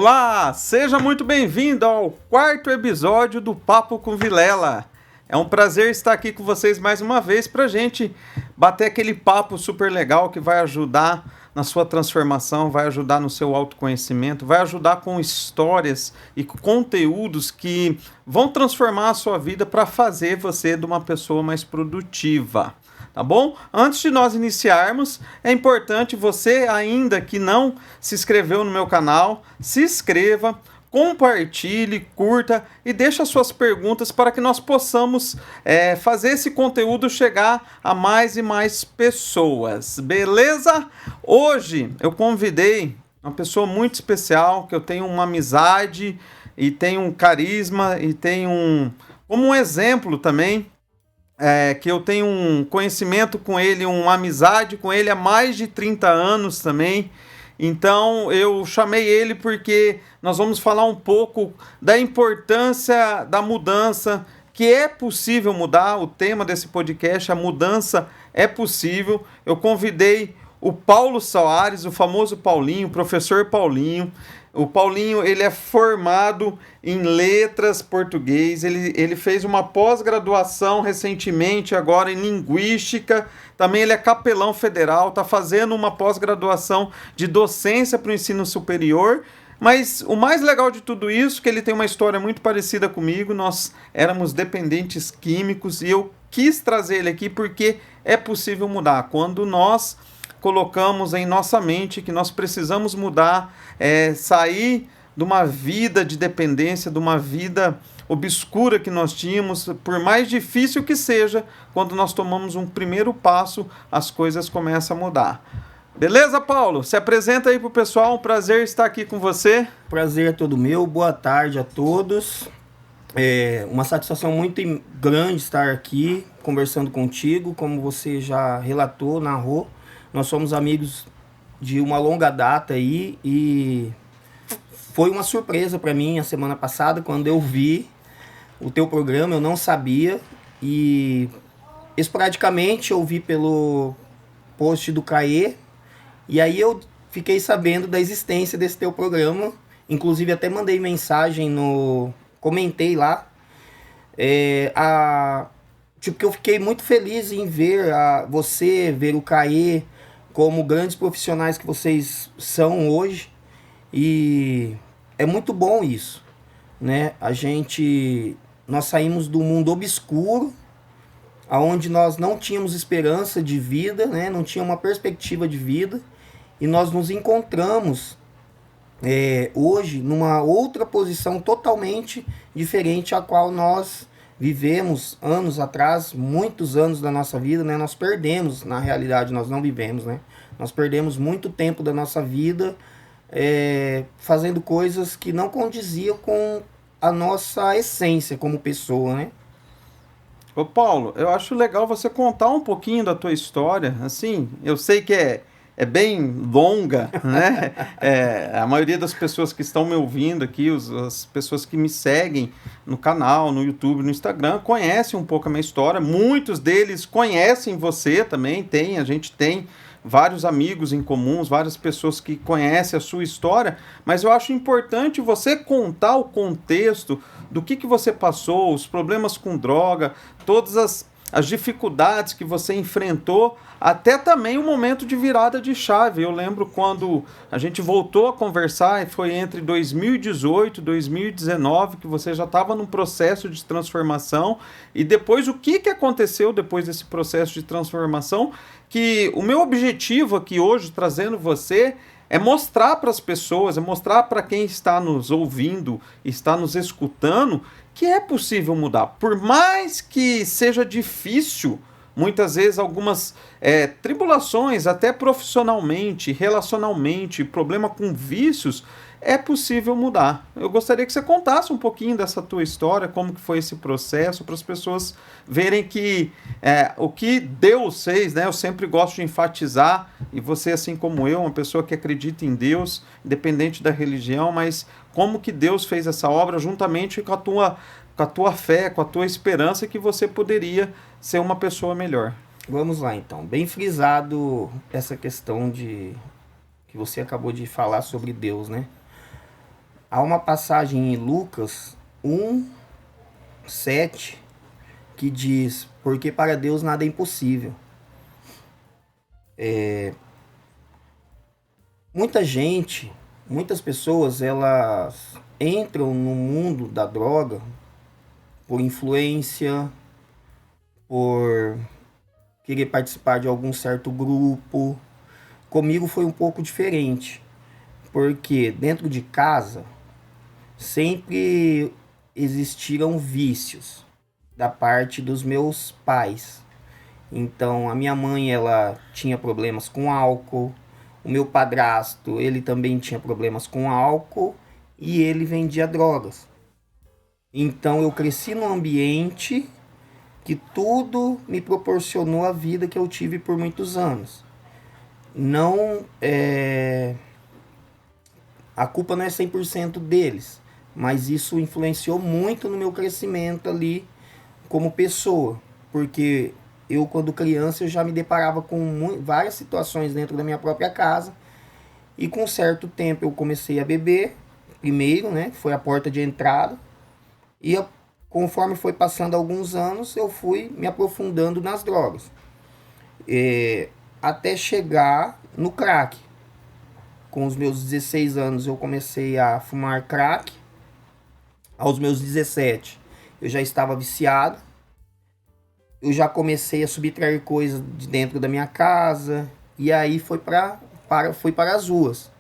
Olá, seja muito bem-vindo ao quarto episódio do Papo com Vilela. É um prazer estar aqui com vocês mais uma vez para a gente bater aquele papo super legal que vai ajudar na sua transformação, vai ajudar no seu autoconhecimento, vai ajudar com histórias e conteúdos que vão transformar a sua vida para fazer você de uma pessoa mais produtiva. Tá bom? Antes de nós iniciarmos, é importante você ainda que não se inscreveu no meu canal, se inscreva, compartilhe, curta e deixe as suas perguntas para que nós possamos fazer esse conteúdo chegar a mais e mais pessoas, beleza? Hoje eu convidei uma pessoa muito especial, que eu tenho uma amizade e tenho um carisma e tenho como um exemplo também, que eu tenho um conhecimento com ele, uma amizade com ele há mais de 30 anos também. Então eu chamei ele porque nós vamos falar um pouco da importância da mudança, que é possível mudar. O tema desse podcast, a mudança é possível. Eu convidei o Paulo Soares, o famoso Paulinho, o professor Paulinho. O Paulinho, ele é formado em letras português, ele fez uma pós-graduação recentemente agora em linguística, também ele é capelão federal, está fazendo uma pós-graduação de docência para o ensino superior, mas o mais legal de tudo isso é que ele tem uma história muito parecida comigo. Nós éramos dependentes químicos e eu quis trazer ele aqui porque é possível mudar. Quando nós colocamos em nossa mente que nós precisamos mudar, sair de uma vida de dependência, de uma vida obscura que nós tínhamos, por mais difícil que seja, quando nós tomamos um primeiro passo, as coisas começam a mudar. Beleza, Paulo? Se apresenta aí pro pessoal, um prazer estar aqui com você. Prazer é todo meu, boa tarde a todos. É uma satisfação muito grande estar aqui conversando contigo, como você já relatou, narrou. Nós somos amigos de uma longa data aí e foi uma surpresa para mim a semana passada quando eu vi o teu programa. Eu não sabia e esporadicamente eu vi pelo post do Caê e aí eu fiquei sabendo da existência desse teu programa. Inclusive até mandei mensagem comentei lá, que eu fiquei muito feliz em ver você, ver o Caê como grandes profissionais que vocês são hoje, e é muito bom isso, né? Nós saímos do mundo obscuro, onde nós não tínhamos esperança de vida, né? Não tinha uma perspectiva de vida, e nós nos encontramos hoje numa outra posição totalmente diferente a qual nós vivemos anos atrás, muitos anos da nossa vida, né? Nós perdemos, na realidade, nós não vivemos, né? Nós perdemos muito tempo da nossa vida fazendo coisas que não condiziam com a nossa essência como pessoa, né? Ô Paulo, eu acho legal você contar um pouquinho da tua história. Assim, eu sei que é bem longa, né? A maioria das pessoas que estão me ouvindo aqui, as pessoas que me seguem no canal, no YouTube, no Instagram, conhecem um pouco a minha história. Muitos deles conhecem você também, a gente tem vários amigos em comuns, várias pessoas que conhecem a sua história, mas eu acho importante você contar o contexto do que você passou, os problemas com droga, todas as dificuldades que você enfrentou, até também um momento de virada de chave. Eu lembro quando a gente voltou a conversar, foi entre 2018 e 2019, que você já estava num processo de transformação, e depois o que aconteceu depois desse processo de transformação, que o meu objetivo aqui hoje, trazendo você, é mostrar para as pessoas, é mostrar para quem está nos ouvindo, está nos escutando, que é possível mudar. Por mais que seja difícil, muitas vezes algumas tribulações, até profissionalmente, relacionalmente, problema com vícios, é possível mudar. Eu gostaria que você contasse um pouquinho dessa tua história, como que foi esse processo, para as pessoas verem que o que Deus fez, né? Eu sempre gosto de enfatizar, e você, assim como eu, uma pessoa que acredita em Deus, independente da religião, mas como que Deus fez essa obra juntamente com a tua fé, com a tua esperança que você poderia ser uma pessoa melhor. Vamos lá, então. Bem frisado essa questão que você acabou de falar sobre Deus, né? Há uma passagem em Lucas 1:7 que diz: porque para Deus nada é impossível. Muitas pessoas, elas entram no mundo da droga por influência, por querer participar de algum certo grupo. Comigo foi um pouco diferente, porque dentro de casa sempre existiram vícios da parte dos meus pais. Então, a minha mãe, ela tinha problemas com álcool, o meu padrasto, ele também tinha problemas com álcool e ele vendia drogas. Então, eu cresci num ambiente que tudo me proporcionou a vida que eu tive por muitos anos. Não a culpa não é 100% deles, mas isso influenciou muito no meu crescimento ali como pessoa, porque eu, quando criança, eu já me deparava com várias situações dentro da minha própria casa, e com certo tempo eu comecei a beber, primeiro, né, foi a porta de entrada, e conforme foi passando alguns anos, eu fui me aprofundando nas drogas, até chegar no crack. Com os meus 16 anos eu comecei a fumar crack, aos meus 17 eu já estava viciado, eu já comecei a subtrair coisas de dentro da minha casa, e aí fui para as ruas.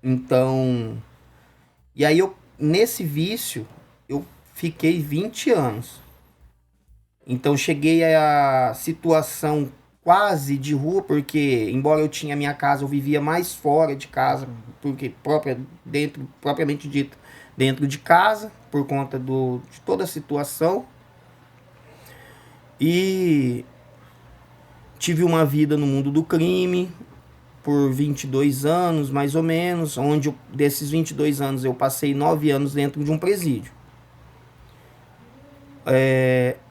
Então, e aí nesse vício, eu fiquei 20 anos. Então, cheguei a situação quase de rua, porque, embora eu tinha minha casa, eu vivia mais fora de casa, porque propriamente dito, dentro de casa, por conta de toda a situação. E tive uma vida no mundo do crime por 22 anos, mais ou menos, onde desses 22 anos eu passei 9 anos dentro de um presídio.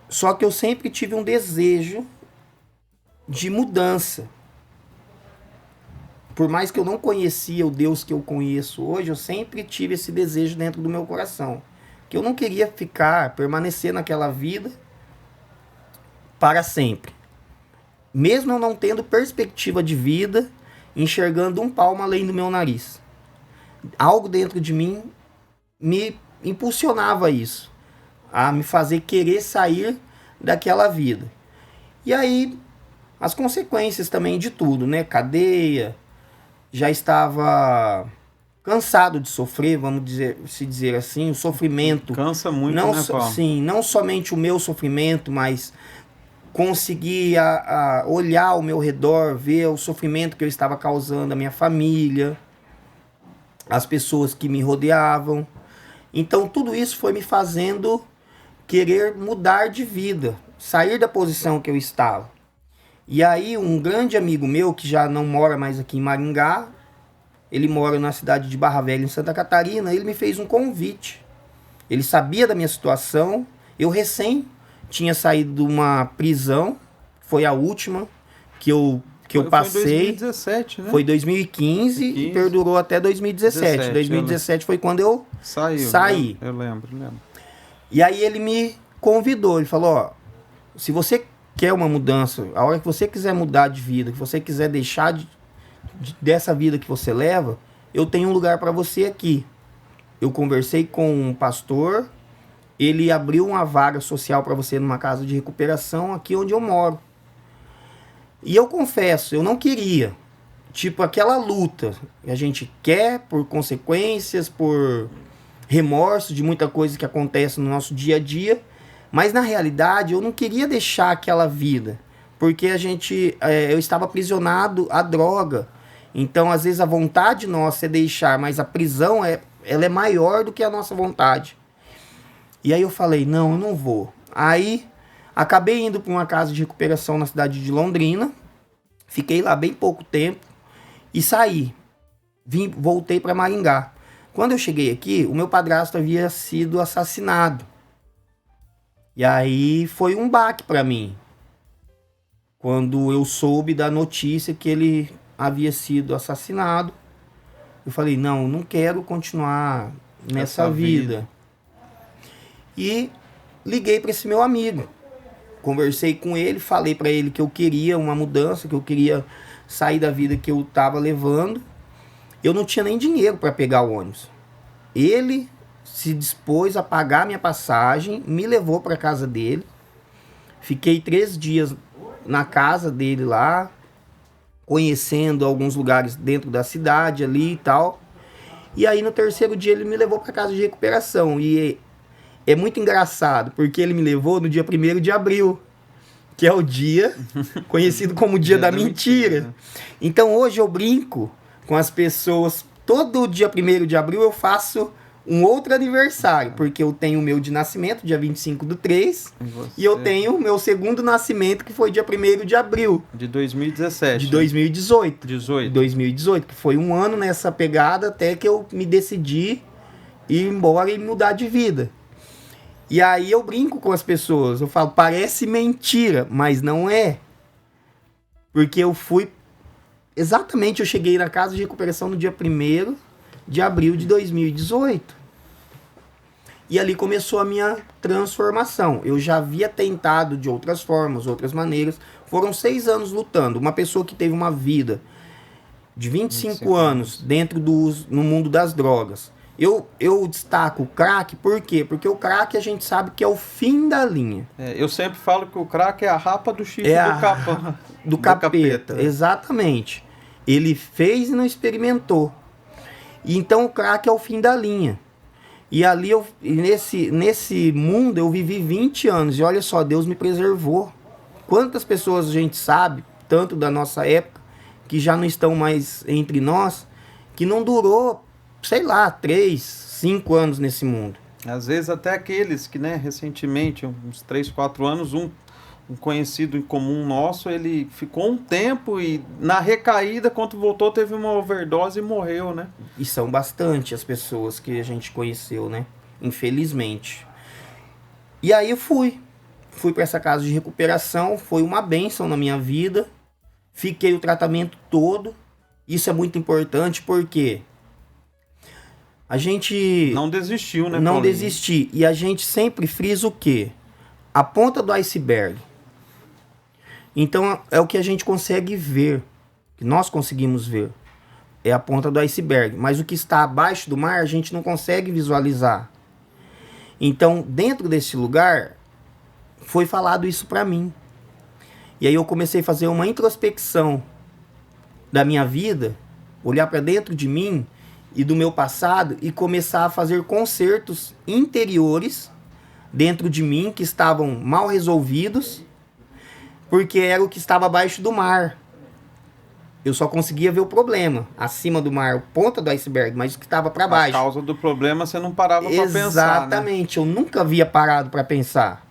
Só que eu sempre tive um desejo de mudança. Por mais que eu não conhecia o Deus que eu conheço hoje, eu sempre tive esse desejo dentro do meu coração. Que eu não queria permanecer naquela vida para sempre. Mesmo eu não tendo perspectiva de vida, enxergando um palmo além do meu nariz. Algo dentro de mim me impulsionava isso, a me fazer querer sair daquela vida. E aí, as consequências também de tudo, né? Cadeia, já estava cansado de sofrer, vamos dizer assim, o sofrimento. Cansa muito, não, né, Paulo? Sim, não somente o meu sofrimento, mas conseguir olhar ao meu redor, ver o sofrimento que eu estava causando à minha família, as pessoas que me rodeavam. Então tudo isso foi me fazendo querer mudar de vida, sair da posição que eu estava. E aí um grande amigo meu, que já não mora mais aqui em Maringá, ele mora na cidade de Barra Velha, em Santa Catarina, ele me fez um convite. Ele sabia da minha situação, eu recém tinha saído de uma prisão, foi a última que eu passei. Foi em 2017, né? Foi 2015 e perdurou até 2017. 2017 foi quando eu saí. Eu lembro. E aí ele me convidou, ele falou, ó, se você quer uma mudança, a hora que você quiser mudar de vida, que você quiser deixar dessa vida que você leva, eu tenho um lugar para você aqui. Eu conversei com um pastor, ele abriu uma vaga social para você numa casa de recuperação aqui onde eu moro. E eu confesso, eu não queria. Tipo, aquela luta que a gente quer por consequências, por remorso de muita coisa que acontece no nosso dia a dia. Mas na realidade eu não queria deixar aquela vida. Porque eu estava aprisionado à droga. Então às vezes a vontade nossa é deixar, mas a prisão ela é maior do que a nossa vontade. E aí eu falei, não, eu não vou. Aí acabei indo para uma casa de recuperação na cidade de Londrina. Fiquei lá bem pouco tempo e saí. Voltei para Maringá. Quando eu cheguei aqui, o meu padrasto havia sido assassinado. E aí foi um baque para mim. Quando eu soube da notícia que ele havia sido assassinado. Eu falei, não quero continuar nessa vida. E liguei para esse meu amigo. Conversei com ele, falei para ele que eu queria uma mudança, que eu queria sair da vida que eu estava levando. Eu não tinha nem dinheiro para pegar o ônibus. Ele se dispôs a pagar minha passagem, me levou para casa dele. Fiquei 3 dias na casa dele lá, conhecendo alguns lugares dentro da cidade ali e tal. E aí no 3º dia ele me levou para casa de recuperação. E é muito engraçado, porque ele me levou no dia 1º de abril, que é o dia conhecido como o dia da mentira. Então hoje eu brinco com as pessoas, todo dia 1º de abril eu faço um outro aniversário, porque eu tenho o meu de nascimento, dia 25/3, e eu tenho o meu segundo nascimento, que foi dia 1º de abril. De 2017. De 2018. 2018, que foi um ano nessa pegada até que eu me decidi ir embora e mudar de vida. E aí eu brinco com as pessoas, eu falo, parece mentira, mas não é. Porque eu cheguei na casa de recuperação no dia 1º de abril de 2018. E ali começou a minha transformação. Eu já havia tentado de outras formas, outras maneiras. Foram 6 anos lutando. Uma pessoa que teve uma vida de 25 anos dentro no mundo das drogas. Eu destaco o crack, por quê? Porque o crack a gente sabe que é o fim da linha. Eu sempre falo que o crack é a rapa do chifre do capeta. Exatamente. Ele fez e não experimentou. E então o crack é o fim da linha. E ali, nesse mundo, eu vivi 20 anos. E olha só, Deus me preservou. Quantas pessoas a gente sabe, tanto da nossa época, que já não estão mais entre nós, que não durou, sei lá, 3, 5 anos nesse mundo. Às vezes até aqueles que, recentemente, uns 3, 4 anos, um conhecido em comum nosso, ele ficou um tempo e na recaída, quando voltou, teve uma overdose e morreu, né? E são bastante as pessoas que a gente conheceu, né? Infelizmente. E aí eu fui para essa casa de recuperação, foi uma bênção na minha vida. Fiquei o tratamento todo. Isso é muito importante porque a gente não desistiu, né? Não desisti. E a gente sempre frisa o quê? A ponta do iceberg. Então é o que a gente consegue ver, que nós conseguimos ver, é a ponta do iceberg. Mas o que está abaixo do mar a gente não consegue visualizar. Então dentro desse lugar foi falado isso para mim. E aí eu comecei a fazer uma introspecção da minha vida, olhar para dentro de mim e do meu passado e começar a fazer consertos interiores dentro de mim que estavam mal resolvidos, porque era o que estava abaixo do mar. Eu só conseguia ver o problema acima do mar, a ponta do iceberg, mas o que estava para baixo. A causa do problema você não parava para pensar, Exatamente, né? Eu nunca havia parado para pensar.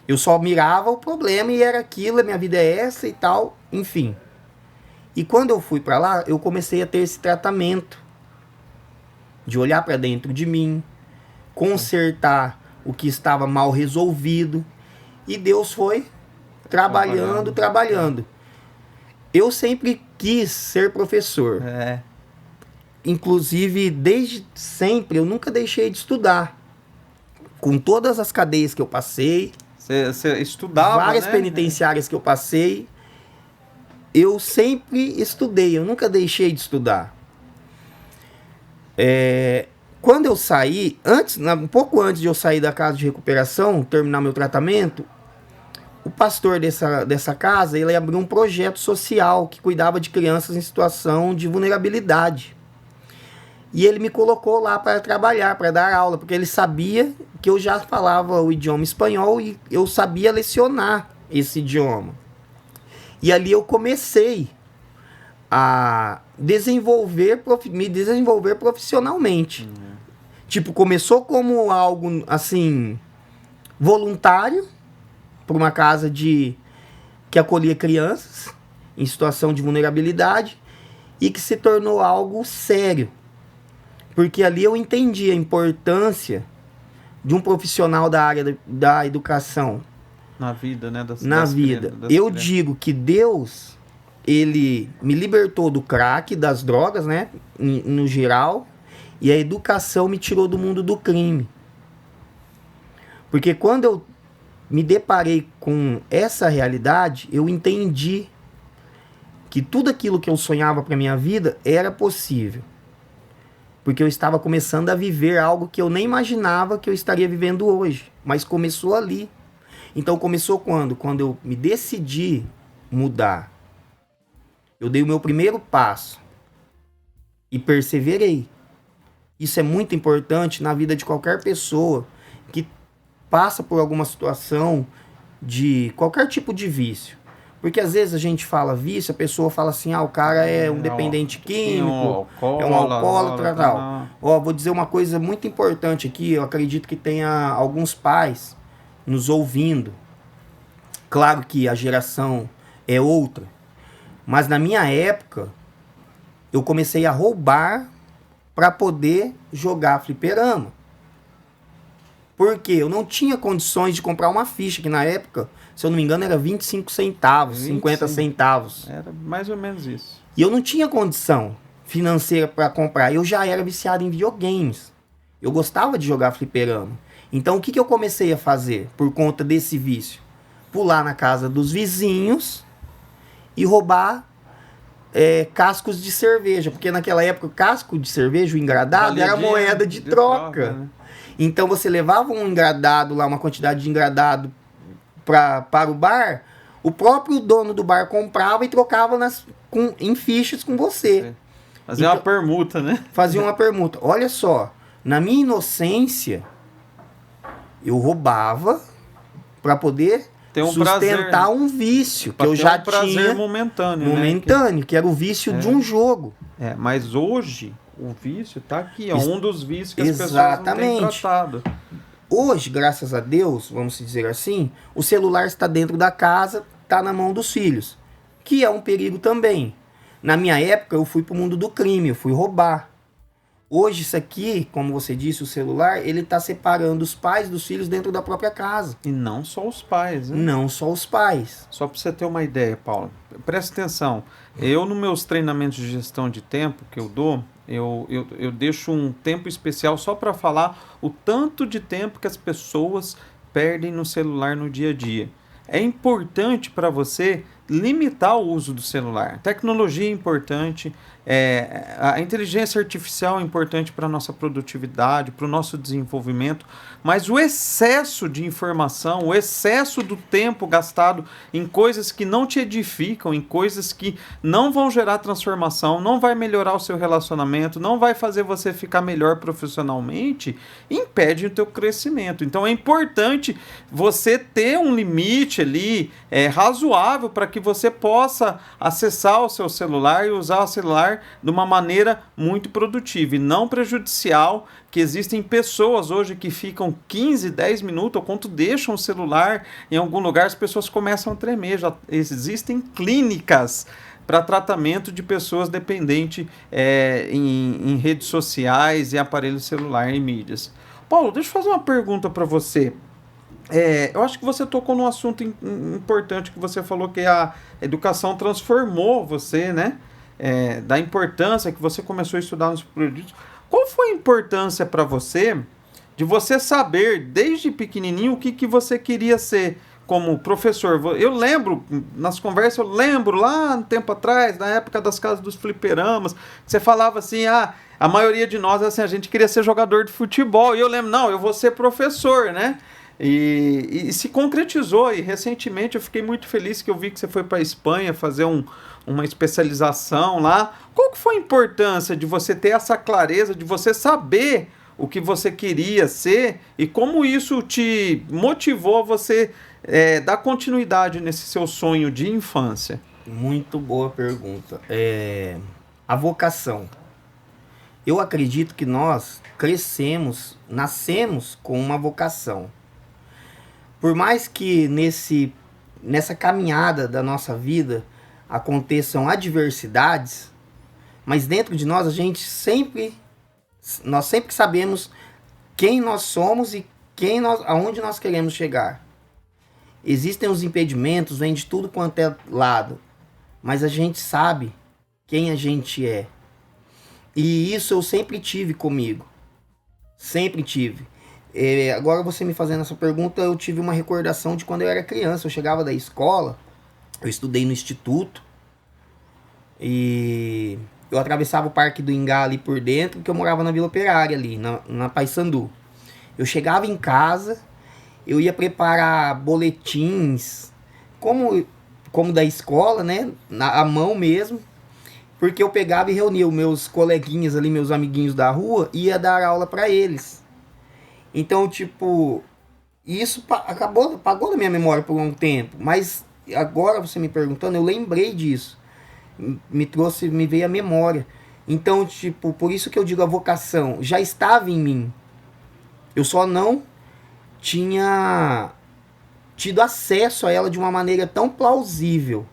Eu só mirava o problema e era aquilo, a minha vida é essa e tal, enfim. E quando eu fui para lá, eu comecei a ter esse tratamento de olhar para dentro de mim, consertar o que estava mal resolvido, e Deus foi trabalhando. Eu sempre quis ser professor. Inclusive, desde sempre, eu nunca deixei de estudar. Com todas as cadeias que eu passei, você estudava, várias penitenciárias que eu passei, eu sempre estudei, eu nunca deixei de estudar. Quando eu saí, um pouco antes de eu sair da casa de recuperação, terminar meu tratamento, o pastor dessa casa, ele abriu um projeto social que cuidava de crianças em situação de vulnerabilidade. E ele me colocou lá para trabalhar, para dar aula, porque ele sabia que eu já falava o idioma espanhol e eu sabia lecionar esse idioma. E ali eu comecei a me desenvolver profissionalmente. Tipo, começou como algo, assim, voluntário, para uma casa que acolhia crianças em situação de vulnerabilidade e que se tornou algo sério. Porque ali eu entendi a importância de um profissional da área da educação. Na vida, né? Na vida. Eu digo que Deus, ele me libertou do crack, das drogas, né? No geral. E a educação me tirou do mundo do crime. Porque quando eu me deparei com essa realidade, eu entendi que tudo aquilo que eu sonhava para minha vida era possível. Porque eu estava começando a viver algo que eu nem imaginava que eu estaria vivendo hoje. Mas começou ali. Então começou quando? Quando eu me decidi mudar. Eu dei o meu primeiro passo. E perseverei. Isso é muito importante na vida de qualquer pessoa que passa por alguma situação de qualquer tipo de vício. Porque às vezes a gente fala vício, a pessoa fala assim, o cara é um dependente químico, é um alcoólatra, tal. Ó, vou dizer uma coisa muito importante aqui, eu acredito que tenha alguns pais nos ouvindo. Claro que a geração é outra, mas na minha época, eu comecei a roubar para poder jogar fliperama. Porque eu não tinha condições de comprar uma ficha, que na época, se eu não me engano, era 25 centavos, 50 centavos. Era mais ou menos isso. E eu não tinha condição financeira para comprar. Eu já era viciado em videogames. Eu gostava de jogar fliperama. Então, o que eu comecei a fazer por conta desse vício? Pular na casa dos vizinhos e roubar cascos de cerveja. Porque naquela época, o casco de cerveja, o engradado, era moeda de troca. Né? Então você levava um engradado lá, uma quantidade de engradado para o bar, o próprio dono do bar comprava e trocava em fichas com você. Fazia uma permuta, né? Fazia uma permuta. Olha só, na minha inocência, eu roubava para poder sustentar um vício que eu já tinha. Momentâneo. Momentâneo, né? Que era o vício de um jogo. Mas hoje o vício está aqui, é um dos vícios que as pessoas não têm tratado. Hoje, graças a Deus, vamos dizer assim, o celular está dentro da casa, está na mão dos filhos, que é um perigo também. Na minha época, eu fui para o mundo do crime, eu fui roubar. Hoje, isso aqui, como você disse, o celular, ele está separando os pais dos filhos dentro da própria casa. E não só os pais, né? Não só os pais. Só para você ter uma ideia, Paulo, presta atenção. Eu, nos meus treinamentos de gestão de tempo que eu dou, eu deixo um tempo especial só para falar o tanto de tempo que as pessoas perdem no celular no dia a dia. É importante para você limitar o uso do celular. Tecnologia é importante, a inteligência artificial é importante para a nossa produtividade, para o nosso desenvolvimento, mas o excesso de informação, o excesso do tempo gastado em coisas que não te edificam, em coisas que não vão gerar transformação, não vai melhorar o seu relacionamento, não vai fazer você ficar melhor profissionalmente, impede o teu crescimento. Então é importante você ter um limite ali razoável para que você possa acessar o seu celular e usar o celular de uma maneira muito produtiva e não prejudicial, que existem pessoas hoje que ficam 15, 10 minutos, ou quando deixam o celular em algum lugar, as pessoas começam a tremer. Já existem clínicas para tratamento de pessoas dependentes em redes sociais e aparelho celular e mídias. Paulo, deixa eu fazer uma pergunta para você. Eu acho que você tocou num assunto importante, que você falou que a educação transformou você, né? Da importância que você começou a estudar nos produtos. Qual foi a importância para você de você saber desde pequenininho o que você queria ser como professor? Eu lembro, nas conversas, eu lembro lá um tempo atrás, na época das casas dos fliperamas, que você falava assim, a maioria de nós, assim, a gente queria ser jogador de futebol. E eu lembro, não, eu vou ser professor, né? E se concretizou, e recentemente eu fiquei muito feliz que eu vi que você foi para a Espanha fazer uma especialização lá. Qual que foi a importância de você ter essa clareza, de você saber o que você queria ser e como isso te motivou a você dar continuidade nesse seu sonho de infância? Muito boa pergunta. A vocação. Eu acredito que nós nascemos com uma vocação. Por mais que nessa caminhada da nossa vida aconteçam adversidades, mas dentro de nós nós sempre sabemos quem nós somos e aonde nós queremos chegar. Existem os impedimentos, vem de tudo quanto é lado, mas a gente sabe quem a gente é. E isso eu sempre tive comigo. Sempre tive. Agora você me fazendo essa pergunta, eu tive uma recordação de quando eu era criança. Eu chegava da escola, eu estudei no instituto, e eu atravessava o Parque do Ingá ali por dentro, porque eu morava na Vila Operária ali, na Paissandu. Eu chegava em casa, eu ia preparar boletins, como da escola, né, à mão mesmo, porque eu pegava e reunia os meus coleguinhas ali, meus amiguinhos da rua, e ia dar aula para eles. Então, tipo, isso apagou da minha memória por um tempo, mas agora você me perguntando, eu lembrei disso. Me veio a memória. Então, tipo, por isso que eu digo a vocação já estava em mim. Eu só não tinha tido acesso a ela de uma maneira tão plausível.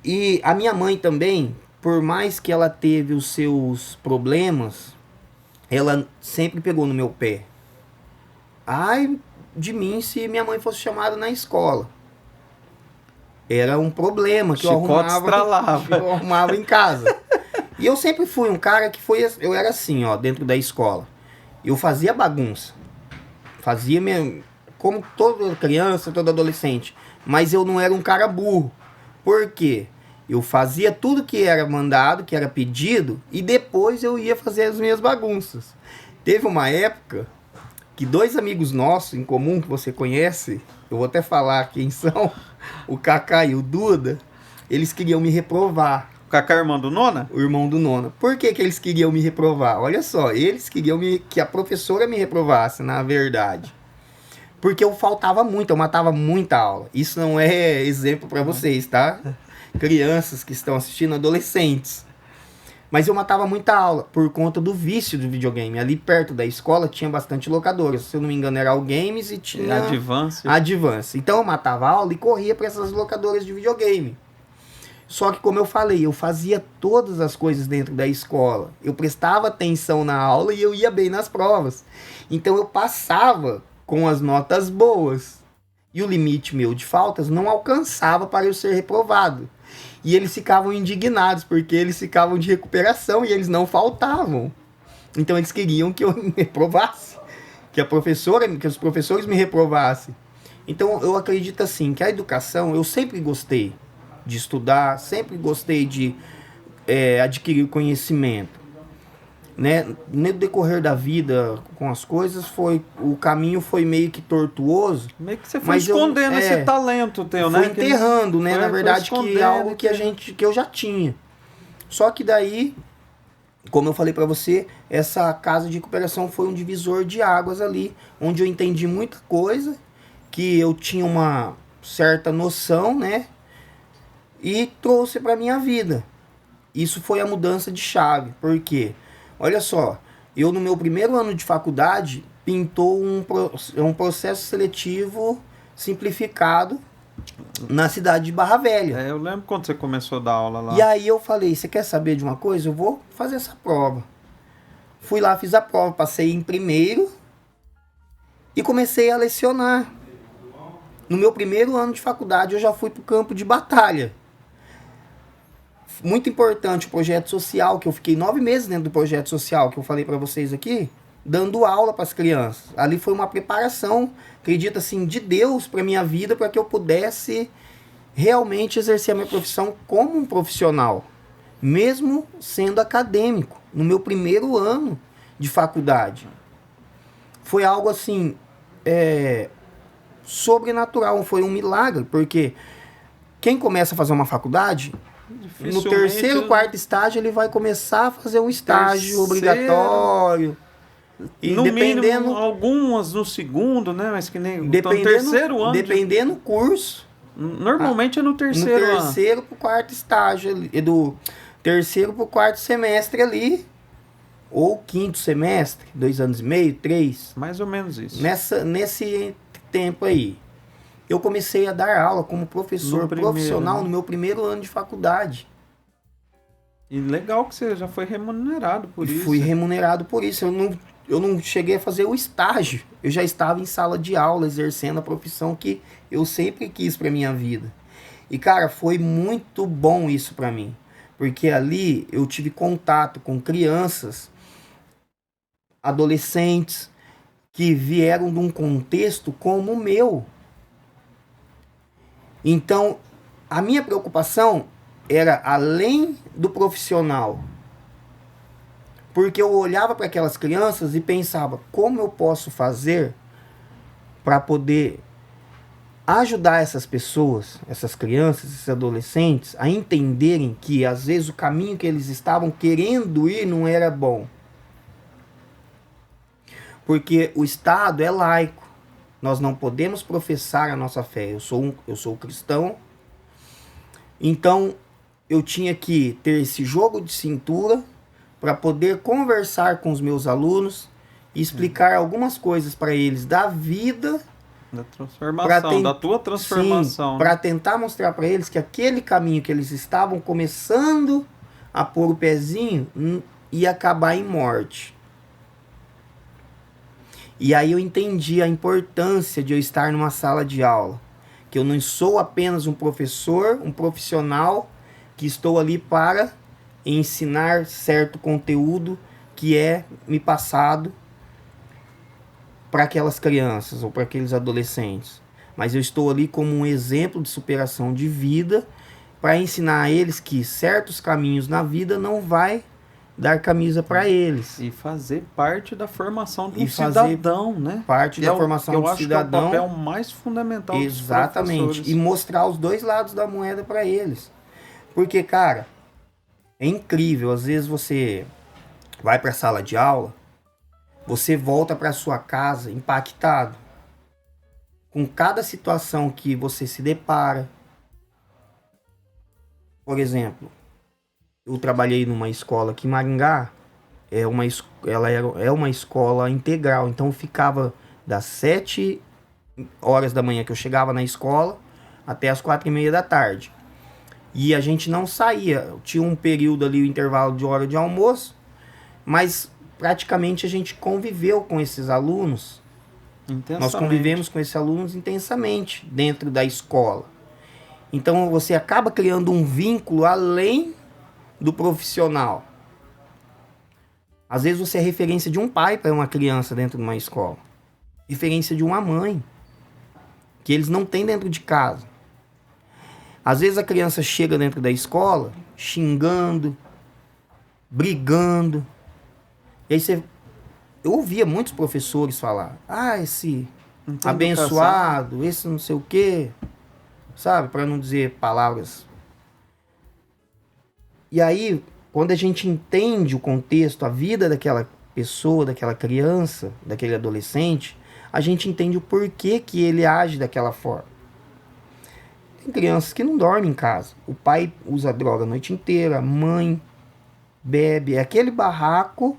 E a minha mãe também, por mais que ela teve os seus problemas, ela sempre pegou no meu pé. Ai de mim se minha mãe fosse chamada na escola. Era um problema que eu arrumava em casa. E eu sempre fui um cara eu era assim, ó, dentro da escola. Eu fazia bagunça. Como toda criança, todo adolescente. Mas eu não era um cara burro. Por quê? Eu fazia tudo que era mandado, que era pedido, e depois eu ia fazer as minhas bagunças. Teve uma época que 2 amigos nossos em comum, que você conhece, eu vou até falar quem são, o Kaká e o Duda, eles queriam me reprovar. O Kaká é irmão do Nona? O irmão do Nona. Por que eles queriam me reprovar? Olha só, eles queriam que a professora me reprovasse, na verdade. Porque eu faltava muito, eu matava muita aula. Isso não é exemplo para vocês, tá? Crianças que estão assistindo, adolescentes. Mas eu matava muita aula por conta do vício do videogame. Ali perto da escola tinha bastante locadoras. Se eu não me engano, era o Games e tinha Advance. Então eu matava aula e corria para essas locadoras de videogame. Só que, como eu falei, eu fazia todas as coisas dentro da escola. Eu prestava atenção na aula e eu ia bem nas provas. Então eu passava com as notas boas. E o limite meu de faltas não alcançava para eu ser reprovado. E eles ficavam indignados, porque eles ficavam de recuperação e eles não faltavam. Então eles queriam que eu me reprovasse, que os professores me reprovassem. Então eu acredito assim, que a educação, eu sempre gostei de estudar, sempre gostei de adquirir conhecimento. Né? No decorrer da vida com as coisas, o caminho foi meio que tortuoso. Meio que você foi escondendo esse talento teu, né? Foi enterrando, né? Na verdade, que é algo que eu já tinha. Só que daí, como eu falei pra você, essa casa de recuperação foi um divisor de águas ali, onde eu entendi muita coisa, que eu tinha uma certa noção, né? E trouxe pra minha vida. Isso foi a mudança de chave. Por quê? Olha só, eu no meu primeiro ano de faculdade pintou um processo seletivo simplificado na cidade de Barra Velha. Eu lembro quando você começou a dar aula lá. E aí eu falei, você quer saber de uma coisa? Eu vou fazer essa prova. Fui lá, fiz a prova, passei em primeiro e comecei a lecionar. No meu primeiro ano de faculdade eu já fui para o campo de batalha. Muito importante o projeto social, que eu fiquei 9 meses dentro do projeto social, que eu falei para vocês aqui, dando aula para as crianças. Ali foi uma preparação, acredito assim, de Deus para minha vida, para que eu pudesse realmente exercer a minha profissão como um profissional, mesmo sendo acadêmico, no meu primeiro ano de faculdade. Foi algo assim, sobrenatural, foi um milagre, porque quem começa a fazer uma faculdade, no terceiro, quarto estágio, ele vai começar a fazer um estágio obrigatório. E no mínimo, algumas no segundo, né? Mas que nem no terceiro ano. Dependendo do curso. Normalmente é no terceiro ano. No terceiro pro quarto estágio ali. Do terceiro pro quarto semestre ali. Ou quinto semestre, 2 anos e meio, 3. Mais ou menos isso. Nesse tempo aí. Eu comecei a dar aula como professor profissional no meu primeiro ano de faculdade. E legal que você já foi remunerado por isso. Fui remunerado por isso. Eu não cheguei a fazer o estágio. Eu já estava em sala de aula, exercendo a profissão que eu sempre quis para minha vida. E, cara, foi muito bom isso pra mim. Porque ali eu tive contato com crianças, adolescentes, que vieram de um contexto como o meu. Então, a minha preocupação era além do profissional. Porque eu olhava para aquelas crianças e pensava, como eu posso fazer para poder ajudar essas pessoas, essas crianças, esses adolescentes, a entenderem que às vezes o caminho que eles estavam querendo ir não era bom. Porque o Estado é laico. Nós não podemos professar a nossa fé. Eu sou cristão. Então, eu tinha que ter esse jogo de cintura para poder conversar com os meus alunos e explicar algumas coisas para eles da vida, da transformação, da tua transformação. Para tentar mostrar para eles que aquele caminho que eles estavam começando a pôr o pezinho ia acabar em morte. E aí eu entendi a importância de eu estar numa sala de aula. Que eu não sou apenas um professor, um profissional, que estou ali para ensinar certo conteúdo que é me passado para aquelas crianças ou para aqueles adolescentes. Mas eu estou ali como um exemplo de superação de vida para ensinar a eles que certos caminhos na vida não vai dar camisa para eles. E fazer parte da formação do cidadão, né? Parte da formação do cidadão. Eu acho que é o papel mais fundamental dos professores. Exatamente. E mostrar os dois lados da moeda para eles. Porque, cara, é incrível. Às vezes você vai para a sala de aula, você volta para sua casa impactado com cada situação que você se depara. Por exemplo, eu trabalhei numa escola aqui em Maringá, ela é uma escola integral, então eu ficava das 7 horas da manhã que eu chegava na escola até as 4:30 da tarde. E a gente não saía, tinha um período ali, o intervalo de hora de almoço, mas praticamente a gente conviveu com esses alunos. Nós convivemos com esses alunos intensamente dentro da escola. Então você acaba criando um vínculo além do profissional. Às vezes você é referência de um pai para uma criança dentro de uma escola. Referência de uma mãe. Que eles não têm dentro de casa. Às vezes a criança chega dentro da escola xingando, brigando. E aí eu ouvia muitos professores falar, esse abençoado, educação. Esse não sei o quê. Sabe? Para não dizer palavras. E aí, quando a gente entende o contexto, a vida daquela pessoa, daquela criança, daquele adolescente, a gente entende o porquê que ele age daquela forma. Tem crianças que não dormem em casa. O pai usa droga a noite inteira, a mãe bebe, é aquele barraco,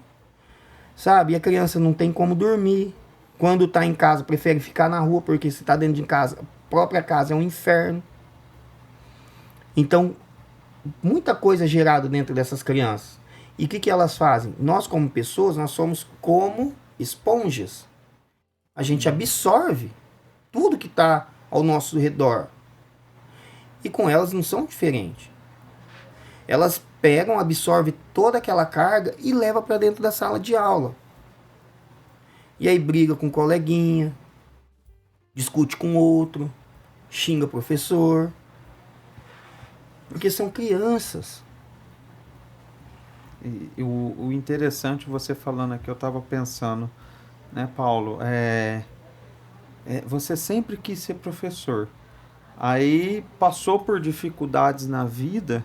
sabe? E a criança não tem como dormir. Quando tá em casa, prefere ficar na rua, porque se tá dentro de casa, a própria casa é um inferno. Então, muita coisa é gerada dentro dessas crianças. E o que elas fazem? Nós, como pessoas, nós somos como esponjas. A gente absorve tudo que está ao nosso redor. E com elas não são diferentes. Elas pegam, absorvem toda aquela carga e levam para dentro da sala de aula. E aí briga com o coleguinha, discute com outro, xinga o professor. Porque são crianças. E o interessante, você falando aqui, eu estava pensando, né, Paulo? Você sempre quis ser professor. Aí passou por dificuldades na vida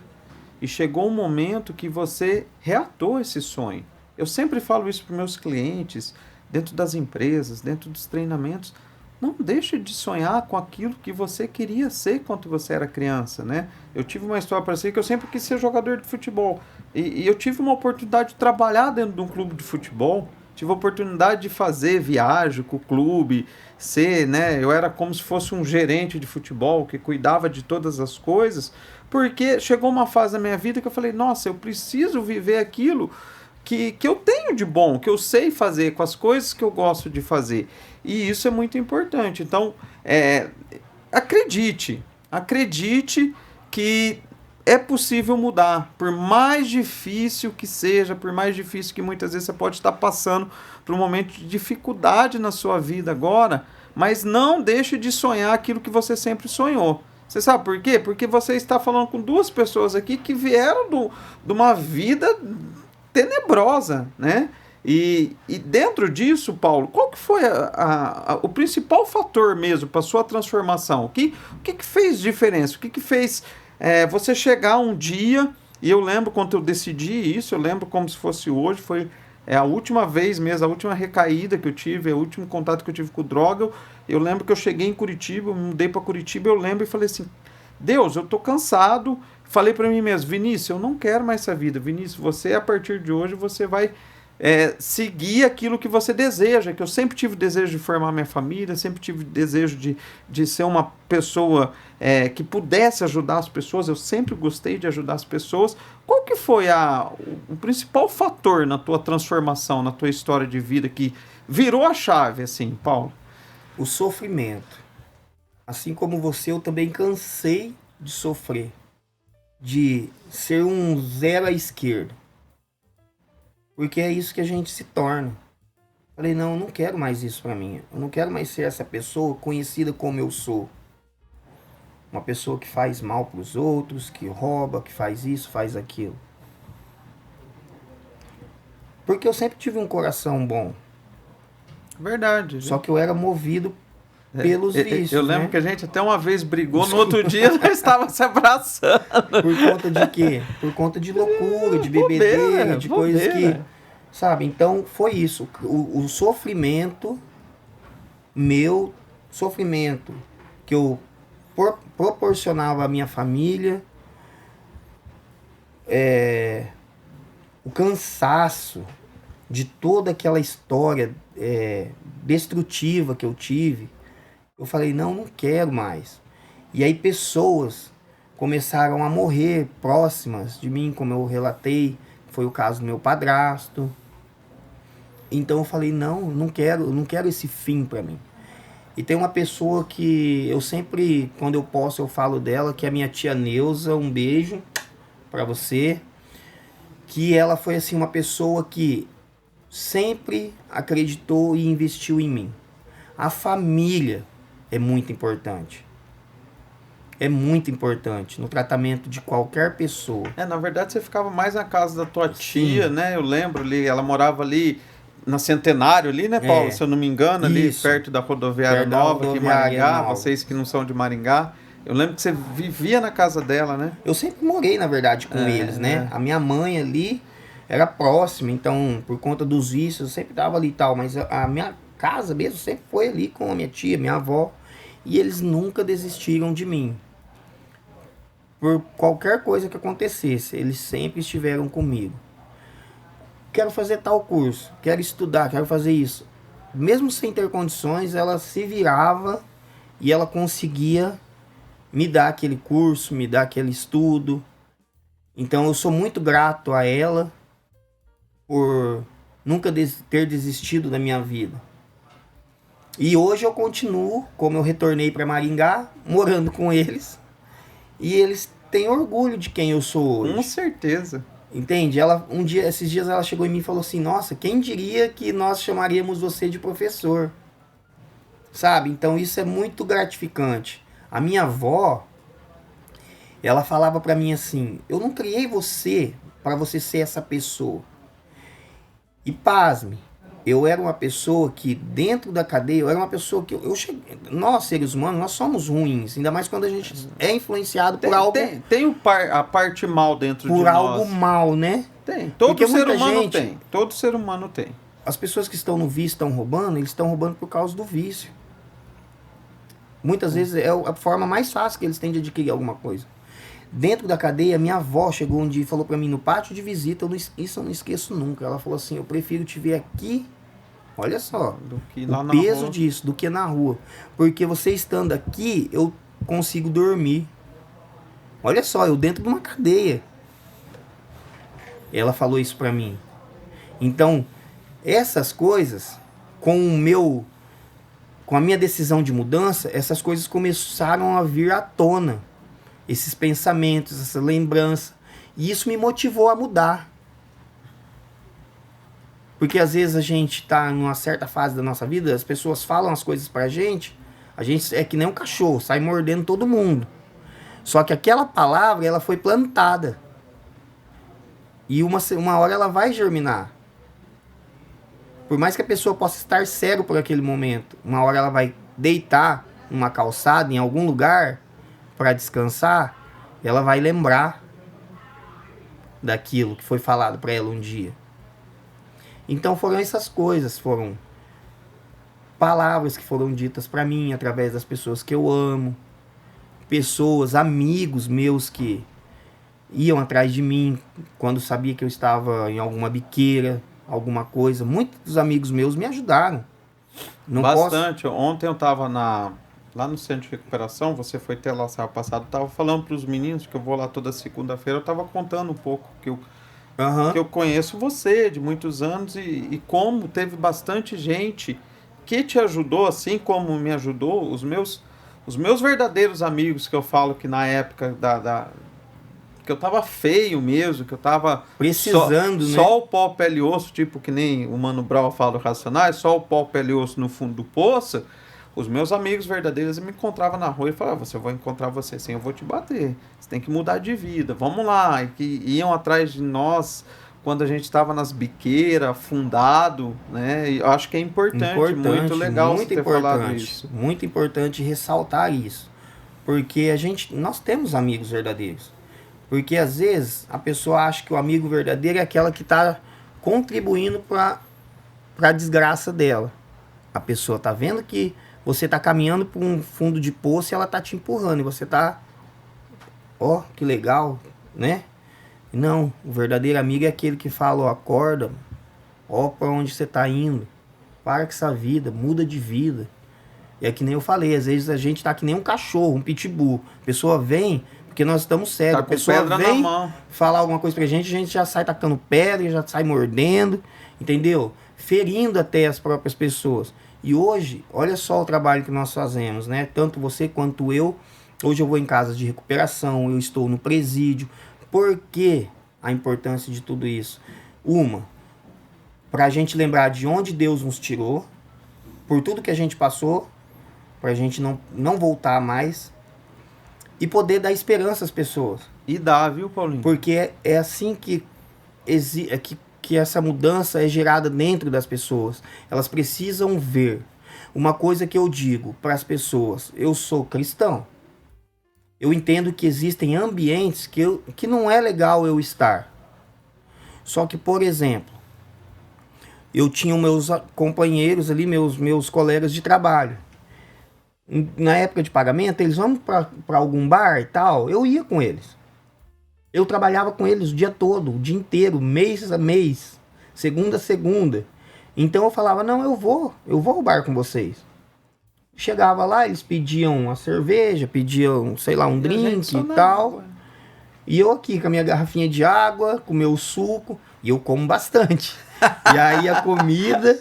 e chegou um momento que você reatou esse sonho. Eu sempre falo isso para meus clientes, dentro das empresas, dentro dos treinamentos. Não deixe de sonhar com aquilo que você queria ser quando você era criança, né? Eu tive uma história parecida que eu sempre quis ser jogador de futebol. E eu tive uma oportunidade de trabalhar dentro de um clube de futebol. Tive a oportunidade de fazer viagem com o clube, né? Eu era como se fosse um gerente de futebol que cuidava de todas as coisas. Porque chegou uma fase da minha vida que eu falei, nossa, eu preciso viver aquilo que eu tenho de bom, que eu sei fazer, com as coisas que eu gosto de fazer. E isso é muito importante. Então, acredite, acredite que é possível mudar, por mais difícil que seja, por mais difícil que muitas vezes você pode estar passando por um momento de dificuldade na sua vida agora, mas não deixe de sonhar aquilo que você sempre sonhou. Você sabe por quê? Porque você está falando com duas pessoas aqui que vieram de uma vida tenebrosa, né? E dentro disso, Paulo, qual que foi o principal fator mesmo para a sua transformação? O que fez diferença? O que fez você chegar um dia, e eu lembro quando eu decidi isso, eu lembro como se fosse hoje, foi a última vez mesmo, a última recaída que eu tive, o último contato que eu tive com droga, eu lembro que eu cheguei em Curitiba, eu me mudei para Curitiba, eu lembro e falei assim, Deus, eu tô cansado, falei para mim mesmo, Vinícius, eu não quero mais essa vida, Vinícius, você a partir de hoje, você vai seguir aquilo que você deseja, que eu sempre tive desejo de formar minha família, sempre tive desejo de ser uma pessoa que pudesse ajudar as pessoas, eu sempre gostei de ajudar as pessoas. Qual que foi o principal fator na tua transformação, na tua história de vida, que virou a chave, assim, Paulo? O sofrimento. Assim como você, eu também cansei de sofrer, de ser um zero à esquerda. Porque é isso que a gente se torna. Falei, não, eu não quero mais isso pra mim. Eu não quero mais ser essa pessoa conhecida como eu sou. Uma pessoa que faz mal pros outros, que rouba, que faz isso, faz aquilo. Porque eu sempre tive um coração bom. Verdade. Só que eu era movido pelos vícios, eu lembro né? que a gente até uma vez brigou, no outro dia nós estávamos se abraçando. Por conta de quê? Por conta de loucura, de bebedeira, de coisas que... Sabe? Então, foi isso. O sofrimento, meu sofrimento, que eu proporcionava à minha família, o cansaço de toda aquela história destrutiva que eu tive, eu falei, não quero mais. E aí pessoas começaram a morrer próximas de mim, como eu relatei, foi o caso do meu padrasto. Então eu falei, não quero esse fim pra mim. E tem uma pessoa que eu sempre, quando eu posso, eu falo dela, que é a minha tia Neuza, um beijo pra você. Que ela foi assim uma pessoa que sempre acreditou e investiu em mim. A família é muito importante. É muito importante no tratamento de qualquer pessoa. Na verdade você ficava mais na casa da tua tia, Sim. né? Eu lembro ali, ela morava ali na Centenário ali, né, Paulo? Se eu não me engano, ali Isso. perto da rodoviária Perto da nova, aqui em rodoviária Maringá, nova. vocês que não são de Maringá. Eu lembro que você vivia na casa dela, né? Eu sempre morei, na verdade, com eles, né? A minha mãe ali era próxima, então, por conta dos vícios, eu sempre tava ali e tal. Mas a minha casa mesmo sempre foi ali com a minha tia, minha avó. E eles nunca desistiram de mim. Por qualquer coisa que acontecesse, eles sempre estiveram comigo. Quero fazer tal curso, quero estudar, quero fazer isso. Mesmo sem ter condições, ela se virava e ela conseguia me dar aquele curso, me dar aquele estudo. Então eu sou muito grato a ela por nunca ter desistido da minha vida. E hoje eu continuo, como eu retornei para Maringá, morando com eles. E eles têm orgulho de quem eu sou hoje. Com certeza. Entende? Esses dias ela chegou em mim e falou assim, nossa, quem diria que nós chamaríamos você de professor? Sabe? Então isso é muito gratificante. A minha avó, ela falava pra mim assim, eu não criei você para você ser essa pessoa. E pasme, eu era uma pessoa que dentro da cadeia, eu era uma pessoa que nós seres humanos, nós somos ruins, ainda mais quando a gente é influenciado por algo... Tem a parte mal dentro de nós. Por algo mal, né? Tem, todo ser humano gente, tem. Todo ser humano tem. As pessoas que estão no vício estão roubando, eles estão roubando por causa do vício. Muitas vezes é a forma mais fácil que eles têm de adquirir alguma coisa. Dentro da cadeia, minha avó chegou um dia e falou pra mim no pátio de visita, isso eu não esqueço nunca. Ela falou assim, eu prefiro te ver aqui, olha só, do que lá o na peso rua. disso, do que na rua. Porque você estando aqui, eu consigo dormir. Olha só, eu dentro de uma cadeia. Ela falou isso pra mim. Então, essas coisas, com o meu com a minha decisão de mudança, essas coisas começaram a vir à tona. Esses pensamentos, essa lembrança. E isso me motivou a mudar. Porque às vezes a gente está numa certa fase da nossa vida, as pessoas falam as coisas pra gente, a gente é que nem um cachorro, sai mordendo todo mundo. Só que aquela palavra, ela foi plantada. E uma hora ela vai germinar. Por mais que a pessoa possa estar cego por aquele momento, uma hora ela vai deitar numa calçada, em algum lugar, para descansar, ela vai lembrar daquilo que foi falado para ela um dia. Então foram essas coisas, foram palavras que foram ditas para mim através das pessoas que eu amo, pessoas, amigos meus que iam atrás de mim quando sabia que eu estava em alguma biqueira, alguma coisa. Muitos amigos meus me ajudaram. Não Bastante. Ontem eu estava lá no centro de recuperação, você foi ter lá sábado passado, estava falando para os meninos, que eu vou lá toda segunda-feira, eu estava contando um pouco que eu conheço você de muitos anos e como teve bastante gente que te ajudou, assim como me ajudou, os meus verdadeiros amigos, que eu falo que na época que eu tava feio mesmo, que eu tava precisando, né? Só o pó, pele e osso, tipo que nem o Mano Brown fala do Racionais, só o pó, pele e osso no fundo do poço. Os meus amigos verdadeiros me encontravam na rua e falavam, eu vou encontrar você assim, eu vou te bater. Você tem que mudar de vida, vamos lá. E que iam atrás de nós quando a gente estava nas biqueiras, afundado, né? E eu acho que é importante, muito legal muito você ter falado isso. Muito importante ressaltar isso. Porque nós temos amigos verdadeiros. Porque às vezes a pessoa acha que o amigo verdadeiro é aquela que está contribuindo para a desgraça dela. A pessoa está vendo que você está caminhando para um fundo de poço e ela está te empurrando. E você está, ó, que legal, né? Não, o verdadeiro amigo é aquele que fala, ó, acorda, ó para onde você está indo. Para com essa vida, muda de vida. E é que nem eu falei, às vezes a gente está que nem um cachorro, um pitbull. A pessoa vem... Porque nós estamos cegos. Tá, a pessoa vem falar alguma coisa pra gente, a gente já sai tacando pedra, já sai mordendo, entendeu? Ferindo até as próprias pessoas. E hoje, olha só o trabalho que nós fazemos, né? Tanto você quanto eu. Hoje eu vou em casa de recuperação, eu estou no presídio. Por que a importância de tudo isso? Pra gente lembrar de onde Deus nos tirou, por tudo que a gente passou, pra gente não voltar mais. E poder dar esperança às pessoas. E dá, viu, Paulinho? Porque é assim que essa mudança é gerada dentro das pessoas. Elas precisam ver. Uma coisa que eu digo para as pessoas, eu sou cristão. Eu entendo que existem ambientes que não é legal eu estar. Só que, por exemplo, eu tinha meus companheiros ali, meus colegas de trabalho. Na época de pagamento, eles vão para algum bar e tal, eu ia com eles. Eu trabalhava com eles o dia todo, o dia inteiro, mês a mês, segunda a segunda. Então eu falava, não, eu vou ao bar com vocês. Chegava lá, eles pediam uma cerveja, pediam, sei lá, um drink e tal. E eu aqui com a minha garrafinha de água, com o meu suco, e eu como bastante. E aí a comida.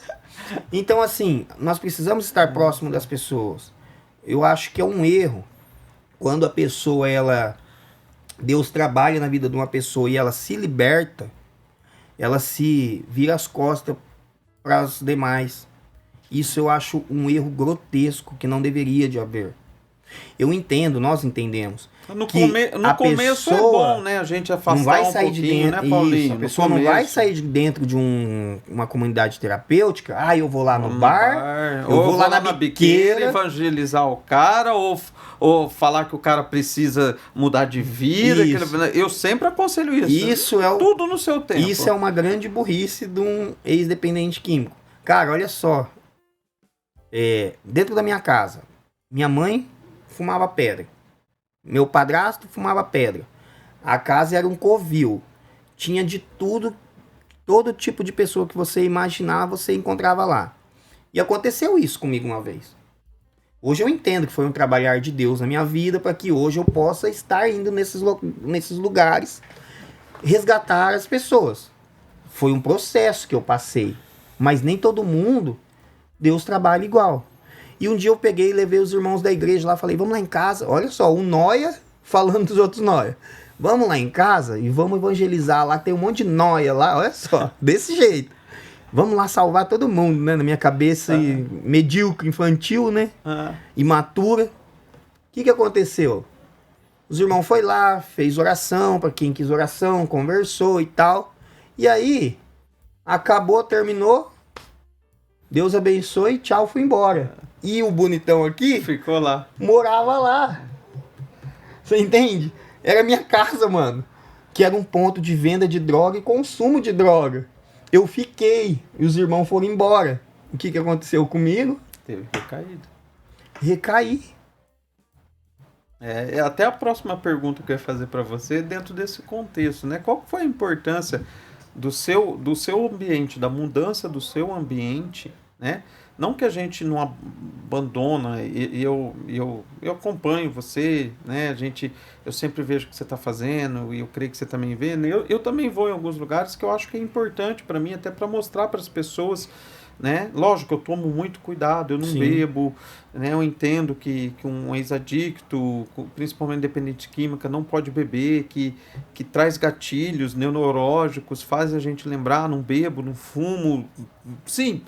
Então assim, nós precisamos estar próximo das pessoas. Eu acho que é um erro quando a pessoa, Deus trabalha na vida de uma pessoa e ela se liberta, ela se vira as costas para os demais. Isso eu acho um erro grotesco que não deveria de haver. Eu entendo, nós entendemos. No começo é bom, né? A gente afastar não vai sair pouquinho, de dentro, né, Paulinho? isso, a pessoa não vai sair de dentro de uma comunidade terapêutica. Eu vou lá no bar, eu vou lá na biqueira, evangelizar o cara, ou falar que o cara precisa mudar de vida. Eu sempre aconselho isso. Tudo no seu tempo. Isso é uma grande burrice de um ex-dependente químico. Cara, olha só. Dentro da minha casa, minha mãe fumava pedra. Meu padrasto fumava pedra. A casa era um covil. Tinha de tudo, todo tipo de pessoa que você imaginar, você encontrava lá. E aconteceu isso comigo uma vez. Hoje eu entendo que foi um trabalhar de Deus na minha vida para que hoje eu possa estar indo nesses lugares resgatar as pessoas. Foi um processo que eu passei. Mas nem todo mundo Deus trabalha igual. E um dia eu peguei e levei os irmãos da igreja lá, falei, vamos lá em casa. Olha só, um nóia falando dos outros nóia. Vamos lá em casa e vamos evangelizar lá, tem um monte de nóia lá, olha só, desse jeito. Vamos lá salvar todo mundo, né? Na minha cabeça, medíocre, infantil, né? Imatura. O que aconteceu? Os irmãos foi lá, fez oração, para quem quis oração, conversou e tal. E aí, acabou, terminou, Deus abençoe, tchau, fui embora. E o bonitão aqui... ficou lá. Morava lá. Você entende? Era minha casa, mano. Que era um ponto de venda de droga e consumo de droga. Eu fiquei e os irmãos foram embora. O que aconteceu comigo? Teve recaído. Recaí. Até a próxima pergunta que eu ia fazer para você, dentro desse contexto, né? Qual foi a importância do seu ambiente, da mudança do seu ambiente, né? Não que a gente não abandona, eu acompanho você, né? Eu sempre vejo o que você está fazendo e eu creio que você também vê, né? Eu também vou em alguns lugares que eu acho que é importante para mim, até para mostrar para as pessoas, né? Lógico, eu tomo muito cuidado, eu não bebo, né? Eu entendo que um ex-adicto, principalmente dependente de química, não pode beber, que traz gatilhos neurológicos, faz a gente lembrar, não bebo, não fumo, sim.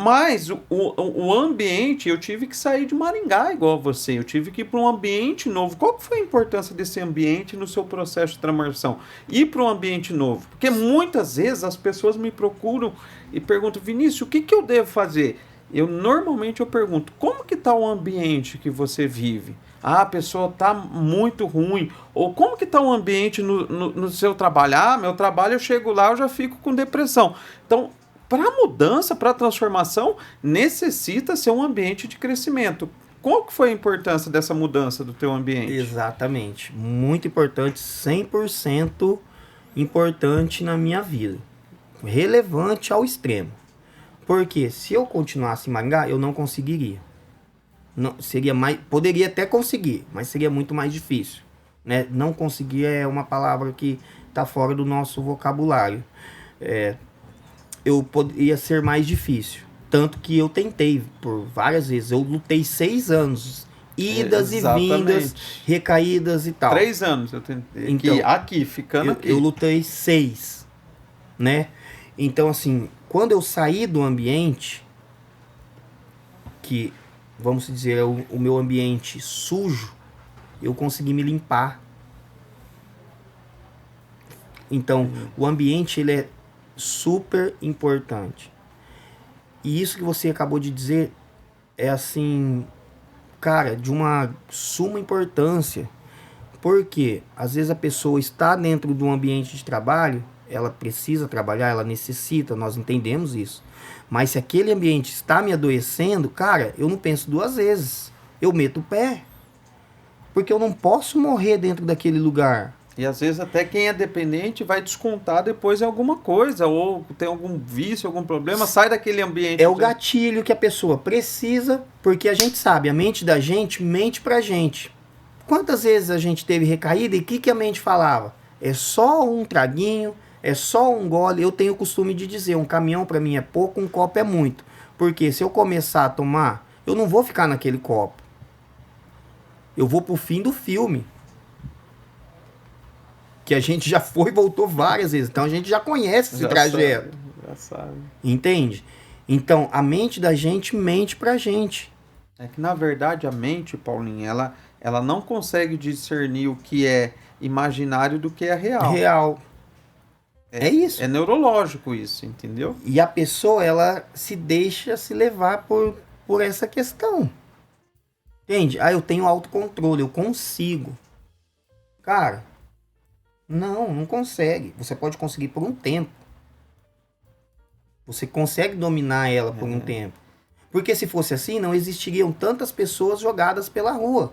Mas o ambiente, eu tive que sair de Maringá igual você, eu tive que ir para um ambiente novo. Qual que foi a importância desse ambiente no seu processo de transformação? Ir para um ambiente novo. Porque muitas vezes as pessoas me procuram e perguntam, Vinícius, o que eu devo fazer? Normalmente eu pergunto, como que está o ambiente que você vive? Ah, a pessoa está muito ruim. Ou como que está o ambiente no seu trabalho? Meu trabalho, eu chego lá, eu já fico com depressão. Então, para a mudança, para a transformação, necessita ser um ambiente de crescimento. Qual que foi a importância dessa mudança do teu ambiente? Exatamente. Muito importante, 100% importante na minha vida. Relevante ao extremo. Porque se eu continuasse em Maringá, eu não conseguiria. Não, seria mais, poderia até conseguir, mas seria muito mais difícil. Né? Não conseguir é uma palavra que está fora do nosso vocabulário. Ia ser mais difícil. Tanto que eu tentei por várias vezes. Eu lutei 6 anos. Idas e vindas, recaídas e tal. 3 anos eu tentei. Então, Ficando aqui. Eu lutei 6. Né? Então, assim, quando eu saí do ambiente, que, vamos dizer, é o meu ambiente sujo, eu consegui me limpar. Então, o ambiente, ele é super importante. E isso que você acabou de dizer é assim, cara, de uma suma importância. Porque às vezes a pessoa está dentro de um ambiente de trabalho, ela precisa trabalhar, ela necessita, nós entendemos isso. Mas se aquele ambiente está me adoecendo, cara, eu não penso 2 vezes. Eu meto o pé. Porque eu não posso morrer dentro daquele lugar. E às vezes até quem é dependente vai descontar depois em alguma coisa, ou tem algum vício, algum problema, sai daquele ambiente. É o gatilho que a pessoa precisa, porque a gente sabe, a mente da gente mente pra gente. Quantas vezes a gente teve recaída e o que a mente falava? É só um traguinho, é só um gole. Eu tenho o costume de dizer, um caminhão pra mim é pouco, um copo é muito. Porque se eu começar a tomar, eu não vou ficar naquele copo. Eu vou pro fim do filme. Que a gente já foi e voltou várias vezes. Então a gente já conhece esse trajeto. Já sabe. Entende? Então a mente da gente mente pra gente. É que na verdade a mente, Paulinho, ela não consegue discernir o que é imaginário do que é real. Real. É isso. É neurológico isso, entendeu? E a pessoa, ela se deixa se levar por essa questão. Entende? Eu tenho autocontrole, eu consigo. Cara, não consegue. Você pode conseguir por um tempo. Você consegue dominar ela por um tempo. Porque se fosse assim, não existiriam tantas pessoas jogadas pela rua.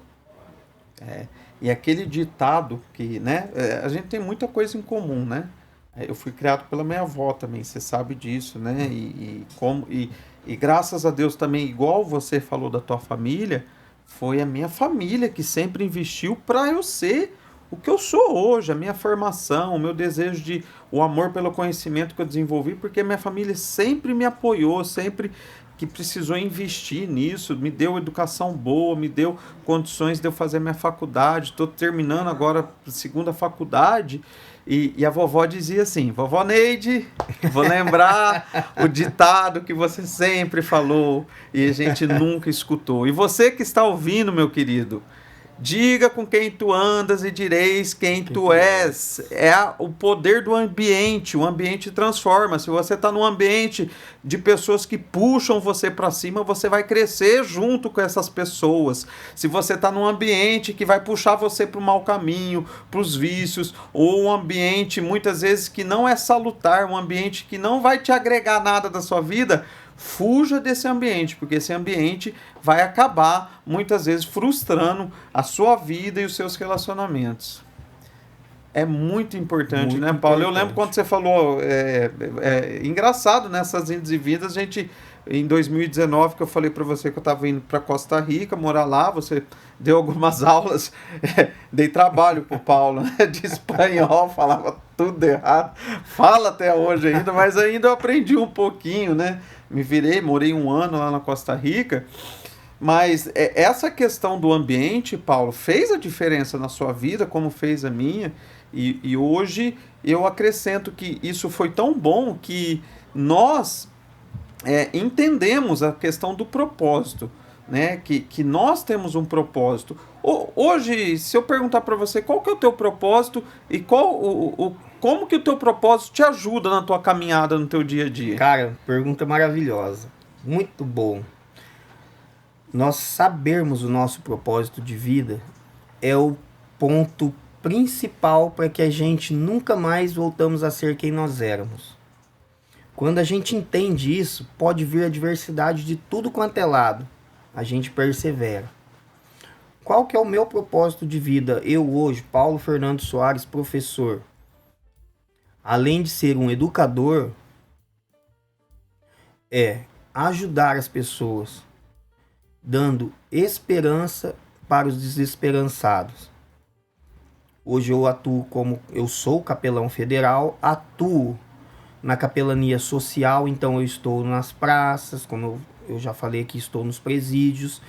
E aquele ditado que, né, a gente tem muita coisa em comum, né? Eu fui criado pela minha avó também, você sabe disso, né? E graças a Deus também, igual você falou da tua família, foi a minha família que sempre investiu para eu ser o que eu sou hoje, a minha formação, o meu desejo de o amor pelo conhecimento que eu desenvolvi, porque minha família sempre me apoiou, sempre que precisou investir nisso, me deu educação boa, me deu condições de eu fazer minha faculdade. Estou terminando agora a segunda faculdade. E a vovó dizia assim: vovó Neide, vou lembrar o ditado que você sempre falou e a gente nunca escutou. E você que está ouvindo, meu querido, diga com quem tu andas e direis quem tu és. O poder do ambiente. O ambiente transforma. Se você está num ambiente de pessoas que puxam você para cima, você vai crescer junto com essas pessoas. Se você está num ambiente que vai puxar você para o mau caminho, para os vícios, ou um ambiente muitas vezes que não é salutar, um ambiente que não vai te agregar nada da sua vida, fuja desse ambiente, porque esse ambiente vai acabar muitas vezes frustrando a sua vida e os seus relacionamentos. É muito importante, muito, né, Paulo? Importante. Eu lembro quando você falou, engraçado nessas indas e vindas, a gente, em 2019, que eu falei para você que eu estava indo para Costa Rica, morar lá, você deu algumas aulas, dei trabalho pro Paulo, né, de espanhol, falava tudo errado, fala até hoje ainda, mas ainda eu aprendi um pouquinho, né? Me virei, morei 1 ano lá na Costa Rica, mas essa questão do ambiente, Paulo, fez a diferença na sua vida, como fez a minha, e hoje eu acrescento que isso foi tão bom que nós entendemos a questão do propósito, né? Que nós temos um propósito. Hoje, se eu perguntar para você qual que é o teu propósito e como que o teu propósito te ajuda na tua caminhada, no teu dia a dia? Cara, pergunta maravilhosa. Muito bom. Nós sabermos o nosso propósito de vida é o ponto principal para que a gente nunca mais voltamos a ser quem nós éramos. Quando a gente entende isso, pode vir a adversidade de tudo quanto é lado. A gente persevera. Qual que é o meu propósito de vida? Eu hoje, Paulo Fernando Soares, professor, além de ser um educador, é ajudar as pessoas, dando esperança para os desesperançados. Hoje eu sou capelão federal, atuo na capelania social, então eu estou nas praças, como eu já falei aqui, estou nos presídios,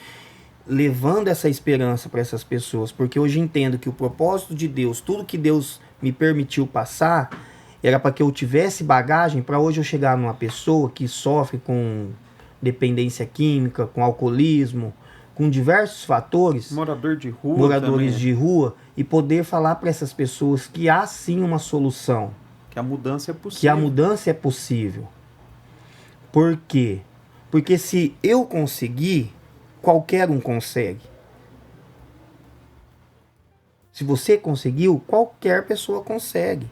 levando essa esperança para essas pessoas, porque hoje entendo que o propósito de Deus, tudo que Deus me permitiu passar, era para que eu tivesse bagagem para hoje eu chegar numa pessoa que sofre com dependência química, com alcoolismo, com diversos fatores, moradores de rua, e poder falar para essas pessoas que há sim uma solução. Que a mudança é possível. Que a mudança é possível. Por quê? Porque se eu conseguir, qualquer um consegue. Se você conseguiu, qualquer pessoa consegue.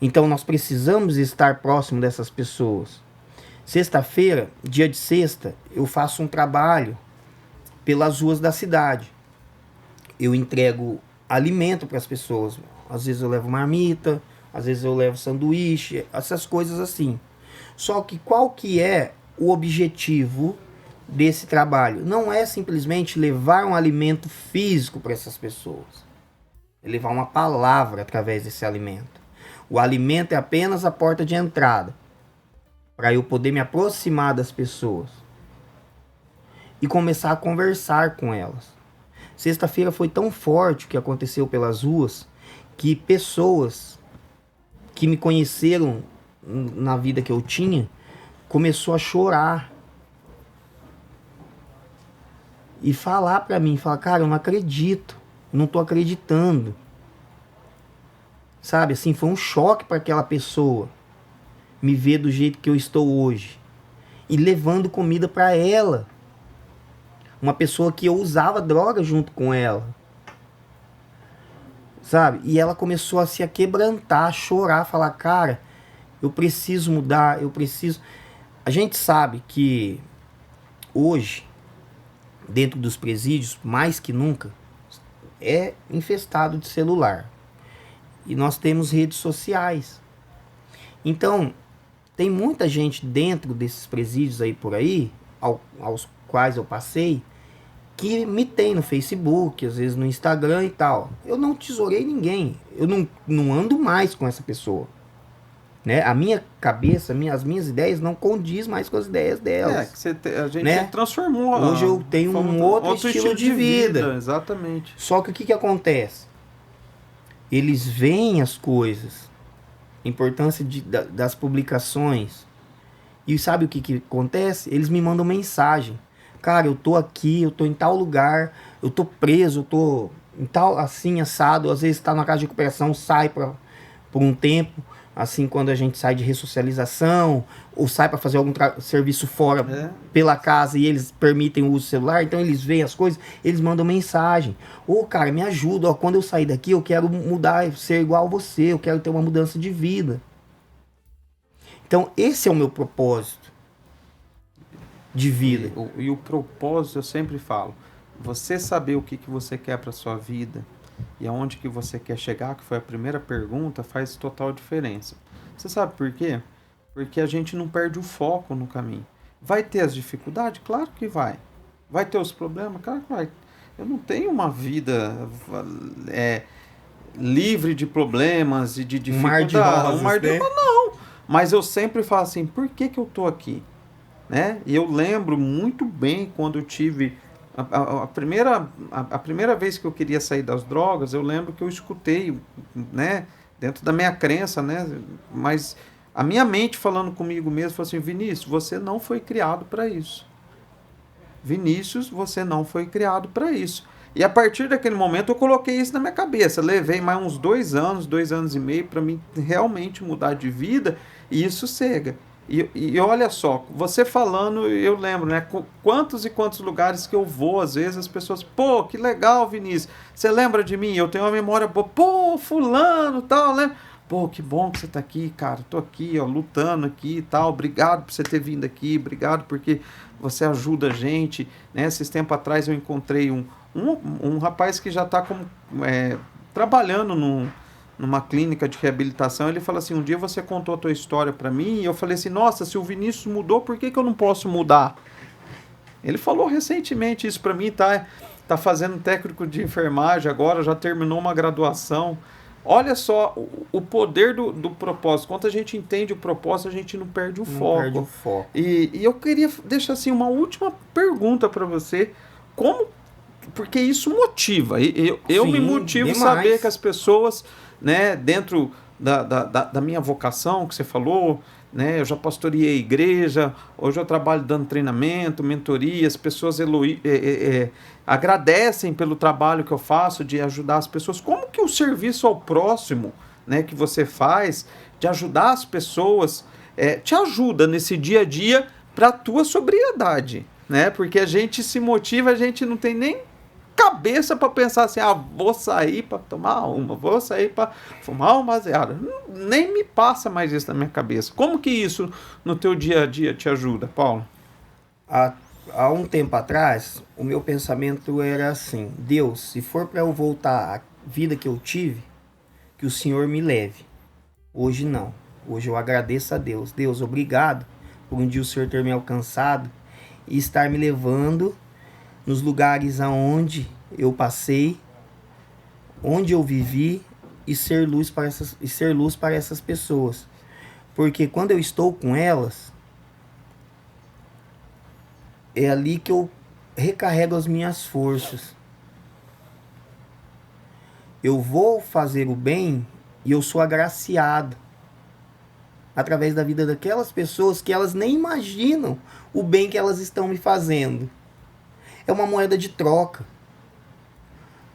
Então nós precisamos estar próximo dessas pessoas. Sexta-feira, dia de sexta, eu faço um trabalho pelas ruas da cidade. Eu entrego alimento para as pessoas. Às vezes eu levo marmita, às vezes eu levo sanduíche, essas coisas assim. Só que qual que é o objetivo desse trabalho? Não é simplesmente levar um alimento físico para essas pessoas. É levar uma palavra através desse alimento. O alimento é apenas a porta de entrada para eu poder me aproximar das pessoas e começar a conversar com elas. Sexta-feira foi tão forte o que aconteceu pelas ruas que pessoas que me conheceram na vida que eu tinha começou a chorar e falar para mim, cara, eu não acredito, eu não tô acreditando. Sabe, assim, foi um choque para aquela pessoa me ver do jeito que eu estou hoje. E levando comida para ela. Uma pessoa que eu usava droga junto com ela. Sabe? E ela começou a se quebrantar, a chorar, falar, cara, eu preciso mudar, eu preciso... A gente sabe que hoje, dentro dos presídios, mais que nunca, é infestado de celular. E nós temos redes sociais. Então, tem muita gente dentro desses presídios aí por aí, aos quais eu passei, que me tem no Facebook, às vezes no Instagram e tal. Eu não tesourei ninguém. Eu não ando mais com essa pessoa. Né? A minha cabeça, as minhas ideias não condiz mais com as ideias delas. A gente né? transformou. Hoje eu tenho um outro estilo de vida. Exatamente. Só que o que acontece? Eles veem as coisas, a importância das publicações. E sabe o que acontece? Eles me mandam mensagem. Cara, eu tô aqui, eu tô em tal lugar, eu tô preso, eu tô em tal, assim, assado. Às vezes tá na casa de recuperação, sai por um tempo. Assim, quando a gente sai de ressocialização, ou sai para fazer algum serviço fora pela casa e eles permitem o uso do celular, então eles veem as coisas, eles mandam mensagem. Cara, me ajuda, quando eu sair daqui eu quero mudar, ser igual a você, eu quero ter uma mudança de vida. Então esse é o meu propósito de vida. E o propósito, eu sempre falo, você saber o que você quer para sua vida, e aonde que você quer chegar, que foi a primeira pergunta, faz total diferença. Você sabe por quê? Porque a gente não perde o foco no caminho. Vai ter as dificuldades? Claro que vai. Vai ter os problemas? Claro que vai. Eu não tenho uma vida livre de problemas e de dificuldades. Um mar de rosas, não. Mas eu sempre falo assim, por que eu tô aqui? Né? E eu lembro muito bem quando eu tive... A primeira vez que eu queria sair das drogas, eu lembro que eu escutei, né, dentro da minha crença, né, mas a minha mente falando comigo mesmo, falou assim, Vinícius, você não foi criado para isso. Vinícius, você não foi criado para isso. E a partir daquele momento eu coloquei isso na minha cabeça, levei mais uns 2 anos e meio para mim realmente mudar de vida, e isso cega. E olha só, você falando, eu lembro, né? Quantos e quantos lugares que eu vou, às vezes as pessoas, pô, que legal, Vinícius, você lembra de mim? Eu tenho uma memória boa, pô, fulano, tal, né? Pô, que bom que você tá aqui, cara, tô aqui, ó, lutando aqui e tal, obrigado por você ter vindo aqui, obrigado porque você ajuda a gente, né? Esses tempos atrás eu encontrei um rapaz que já tá trabalhando numa clínica de reabilitação, ele fala assim, um dia você contou a tua história para mim, e eu falei assim, nossa, se o Vinícius mudou, por que eu não posso mudar? Ele falou recentemente isso para mim, tá fazendo técnico de enfermagem agora, já terminou uma graduação. Olha só o poder do propósito. Quando a gente entende o propósito, a gente não perde o foco. Perde o foco. E eu queria deixar assim uma última pergunta para você, porque isso motiva. Eu me motivo demais. Saber que as pessoas, né, dentro da minha vocação, que você falou, né, eu já pastoreei a igreja, hoje eu trabalho dando treinamento, mentoria, as pessoas agradecem pelo trabalho que eu faço de ajudar as pessoas. Como que o serviço ao próximo, né, que você faz, de ajudar as pessoas, te ajuda nesse dia a dia para a tua sobriedade, né? Porque a gente se motiva, a gente não tem nem cabeça para pensar assim, vou sair para tomar uma, vou sair para fumar uma baseada. Nem me passa mais isso na minha cabeça. Como que isso no teu dia a dia te ajuda, Paulo? Há um tempo atrás, o meu pensamento era assim, Deus, se for para eu voltar à vida que eu tive, que o Senhor me leve. Hoje não. Hoje eu agradeço a Deus. Deus, obrigado por um dia o Senhor ter me alcançado e estar me levando nos lugares aonde eu passei, onde eu vivi, e ser luz para essas pessoas. Porque quando eu estou com elas, é ali que eu recarrego as minhas forças. Eu vou fazer o bem e eu sou agraciado através da vida daquelas pessoas que elas nem imaginam o bem que elas estão me fazendo. É uma moeda de troca.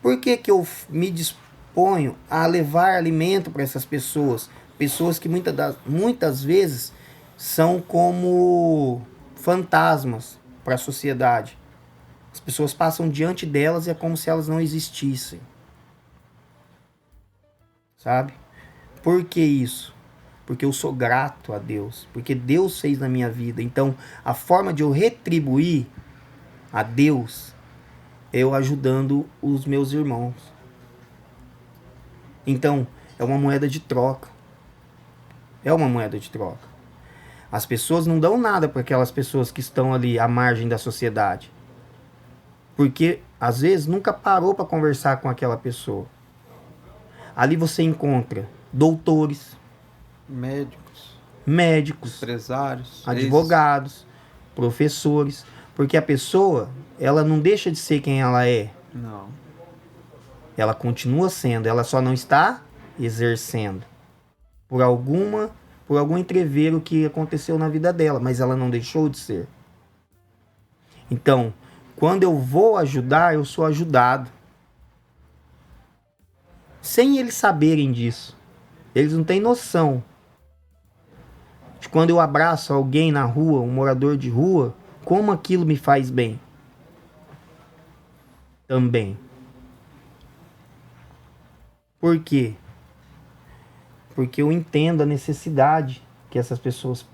Por que eu me disponho a levar alimento para essas pessoas? Pessoas que muitas vezes são como fantasmas para a sociedade. As pessoas passam diante delas e é como se elas não existissem. Sabe? Por que isso? Porque eu sou grato a Deus. Porque Deus fez na minha vida. Então, a forma de eu retribuir a Deus é eu ajudando os meus irmãos. Então, é uma moeda de troca. É uma moeda de troca. As pessoas não dão nada para aquelas pessoas que estão ali à margem da sociedade. Porque, às vezes, nunca parou para conversar com aquela pessoa. Ali você encontra doutores, médicos, empresários, advogados, professores. Porque a pessoa, ela não deixa de ser quem ela é. Não. Ela continua sendo, ela só não está exercendo. Por algum entreveiro que aconteceu na vida dela, mas ela não deixou de ser. Então, quando eu vou ajudar, eu sou ajudado. Sem eles saberem disso. Eles não têm noção de quando eu abraço alguém na rua, um morador de rua, como aquilo me faz bem. Também. Por quê? Porque eu entendo a necessidade que essas pessoas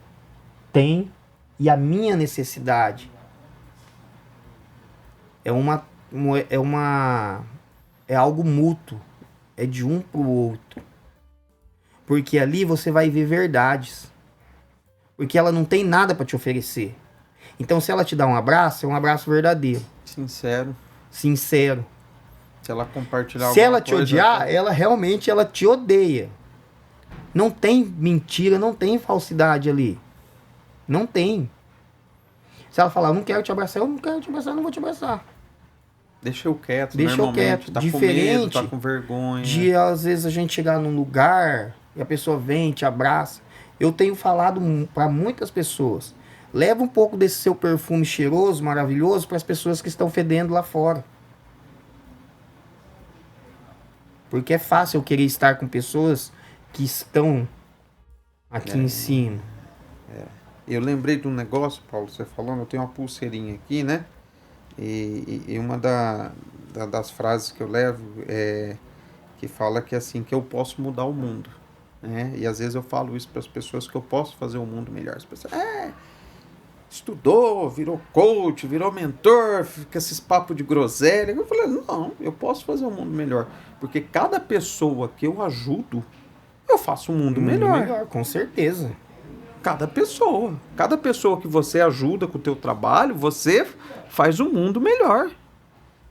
têm e a minha necessidade. É algo mútuo. É de um pro outro. Porque ali você vai ver verdades. Porque ela não tem nada para te oferecer. Então, se ela te dá um abraço, é um abraço verdadeiro. Sincero. Se ela compartilhar Se ela te odiar, ela realmente te odeia. Não tem mentira, não tem falsidade ali. Não tem. Se ela falar, eu não quero te abraçar, eu não quero te abraçar, eu não vou te abraçar. Deixa eu quieto, Deixa eu quieto. Tá diferente com medo, tá com vergonha. De, às vezes, a gente chegar num lugar e a pessoa vem, te abraça. Eu tenho falado para muitas pessoas. Leva um pouco desse seu perfume cheiroso, maravilhoso, para as pessoas que estão fedendo lá fora. Porque é fácil eu querer estar com pessoas que estão aqui em cima. Eu lembrei de um negócio, Paulo, você falando, eu tenho uma pulseirinha aqui, né? E uma das frases que eu levo é que fala que assim, que eu posso mudar o mundo, né? E às vezes eu falo isso para as pessoas, que eu posso fazer o mundo melhor. As pessoas, estudou, virou coach, virou mentor, fica esses papos de groselha. Eu falei, não, eu posso fazer o mundo melhor. Porque cada pessoa que eu ajudo, eu faço um mundo melhor. Com certeza. Cada pessoa que você ajuda com o teu trabalho, você faz um mundo melhor.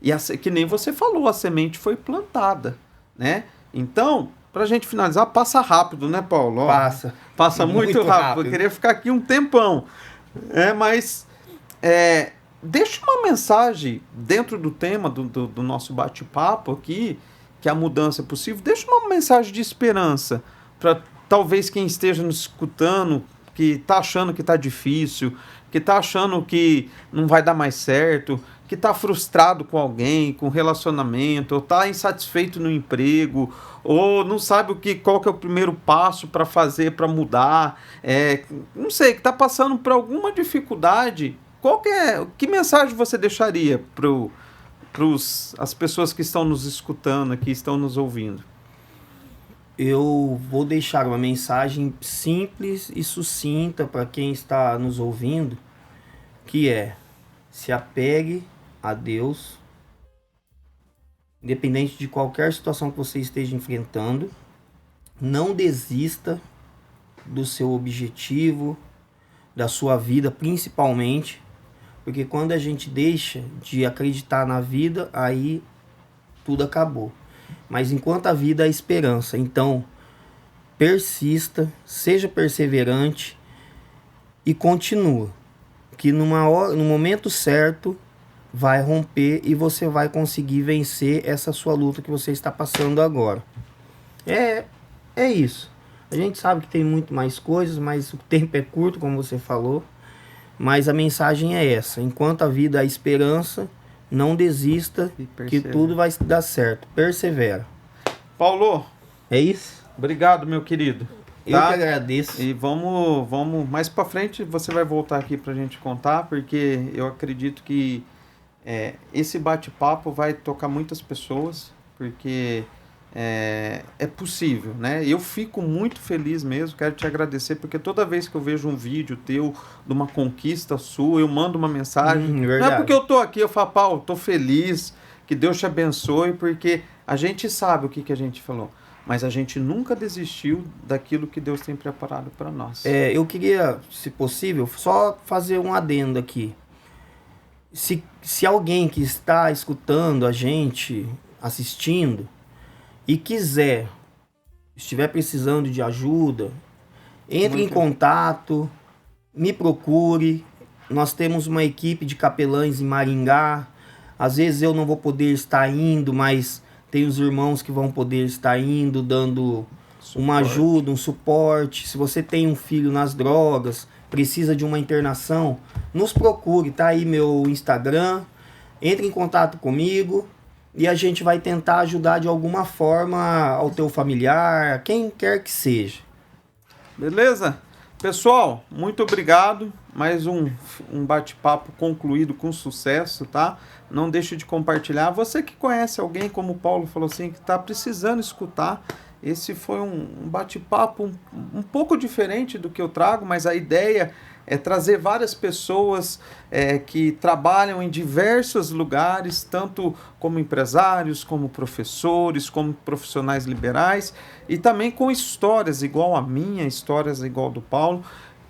E que nem você falou, a semente foi plantada, né? Então, pra gente finalizar, passa rápido, né, Paulo? Passa muito rápido. Eu queria ficar aqui um tempão. Mas deixa uma mensagem dentro do tema do nosso bate-papo aqui, que a mudança é possível. Deixa uma mensagem de esperança para talvez quem esteja nos escutando, que tá achando que tá difícil, que tá achando que não vai dar mais certo, que tá frustrado com alguém, com relacionamento, ou tá insatisfeito no emprego, ou não sabe qual que é o primeiro passo para fazer, para mudar, não sei, que tá passando por alguma dificuldade. Que mensagem você deixaria para as pessoas que estão nos escutando, que estão nos ouvindo? Eu vou deixar uma mensagem simples e sucinta para quem está nos ouvindo, que é: se apegue a Deus, independente de qualquer situação que você esteja enfrentando. Não desista do seu objetivo, da sua vida principalmente, porque quando a gente deixa de acreditar na vida, aí tudo acabou. Mas enquanto a vida há esperança. Então, persista, seja perseverante e continua. Que no momento certo vai romper e você vai conseguir vencer essa sua luta que você está passando agora. É isso. A gente sabe que tem muito mais coisas, mas o tempo é curto, como você falou. Mas a mensagem é essa: enquanto a vida há esperança, não desista, que tudo vai dar certo. Persevera. Paulo. É isso? Obrigado, meu querido. Eu que agradeço. E vamos mais pra frente, você vai voltar aqui pra gente contar, porque eu acredito que esse bate-papo vai tocar muitas pessoas, porque é possível, né? Eu fico muito feliz mesmo, quero te agradecer, porque toda vez que eu vejo um vídeo teu de uma conquista sua, eu mando uma mensagem. Não é porque eu tô aqui, eu falo, Paulo, tô feliz, que Deus te abençoe, porque a gente sabe o que a gente falou, mas a gente nunca desistiu daquilo que Deus tem preparado para nós. Eu queria, se possível, só fazer um adendo aqui. Se alguém que está escutando a gente, assistindo, e estiver precisando de ajuda, entre em contato, me procure. Nós temos uma equipe de capelães em Maringá. Às vezes eu não vou poder estar indo, mas tem os irmãos que vão poder estar indo, dando uma ajuda, um suporte. Se você tem um filho nas drogas, precisa de uma internação, nos procure. Tá aí meu Instagram, entre em contato comigo e a gente vai tentar ajudar de alguma forma ao teu familiar, quem quer que seja. Beleza? Pessoal, muito obrigado. Mais um bate-papo concluído com sucesso, tá? Não deixe de compartilhar. Você que conhece alguém, como o Paulo falou assim, que está precisando escutar, esse foi um bate-papo um pouco diferente do que eu trago, mas a ideia é trazer várias pessoas que trabalham em diversos lugares, tanto como empresários, como professores, como profissionais liberais, e também com histórias igual a minha, histórias igual do Paulo.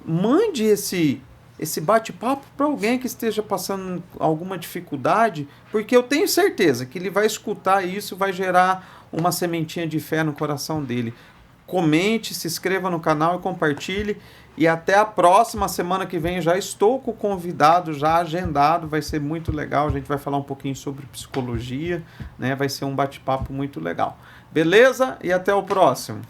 Mande esse bate-papo para alguém que esteja passando alguma dificuldade, porque eu tenho certeza que ele vai escutar isso, vai gerar uma sementinha de fé no coração dele. Comente, se inscreva no canal e compartilhe. E até a próxima semana que vem. Já estou com o convidado já agendado, vai ser muito legal. A gente vai falar um pouquinho sobre psicologia, né? Vai ser um bate-papo muito legal. Beleza? E até o próximo.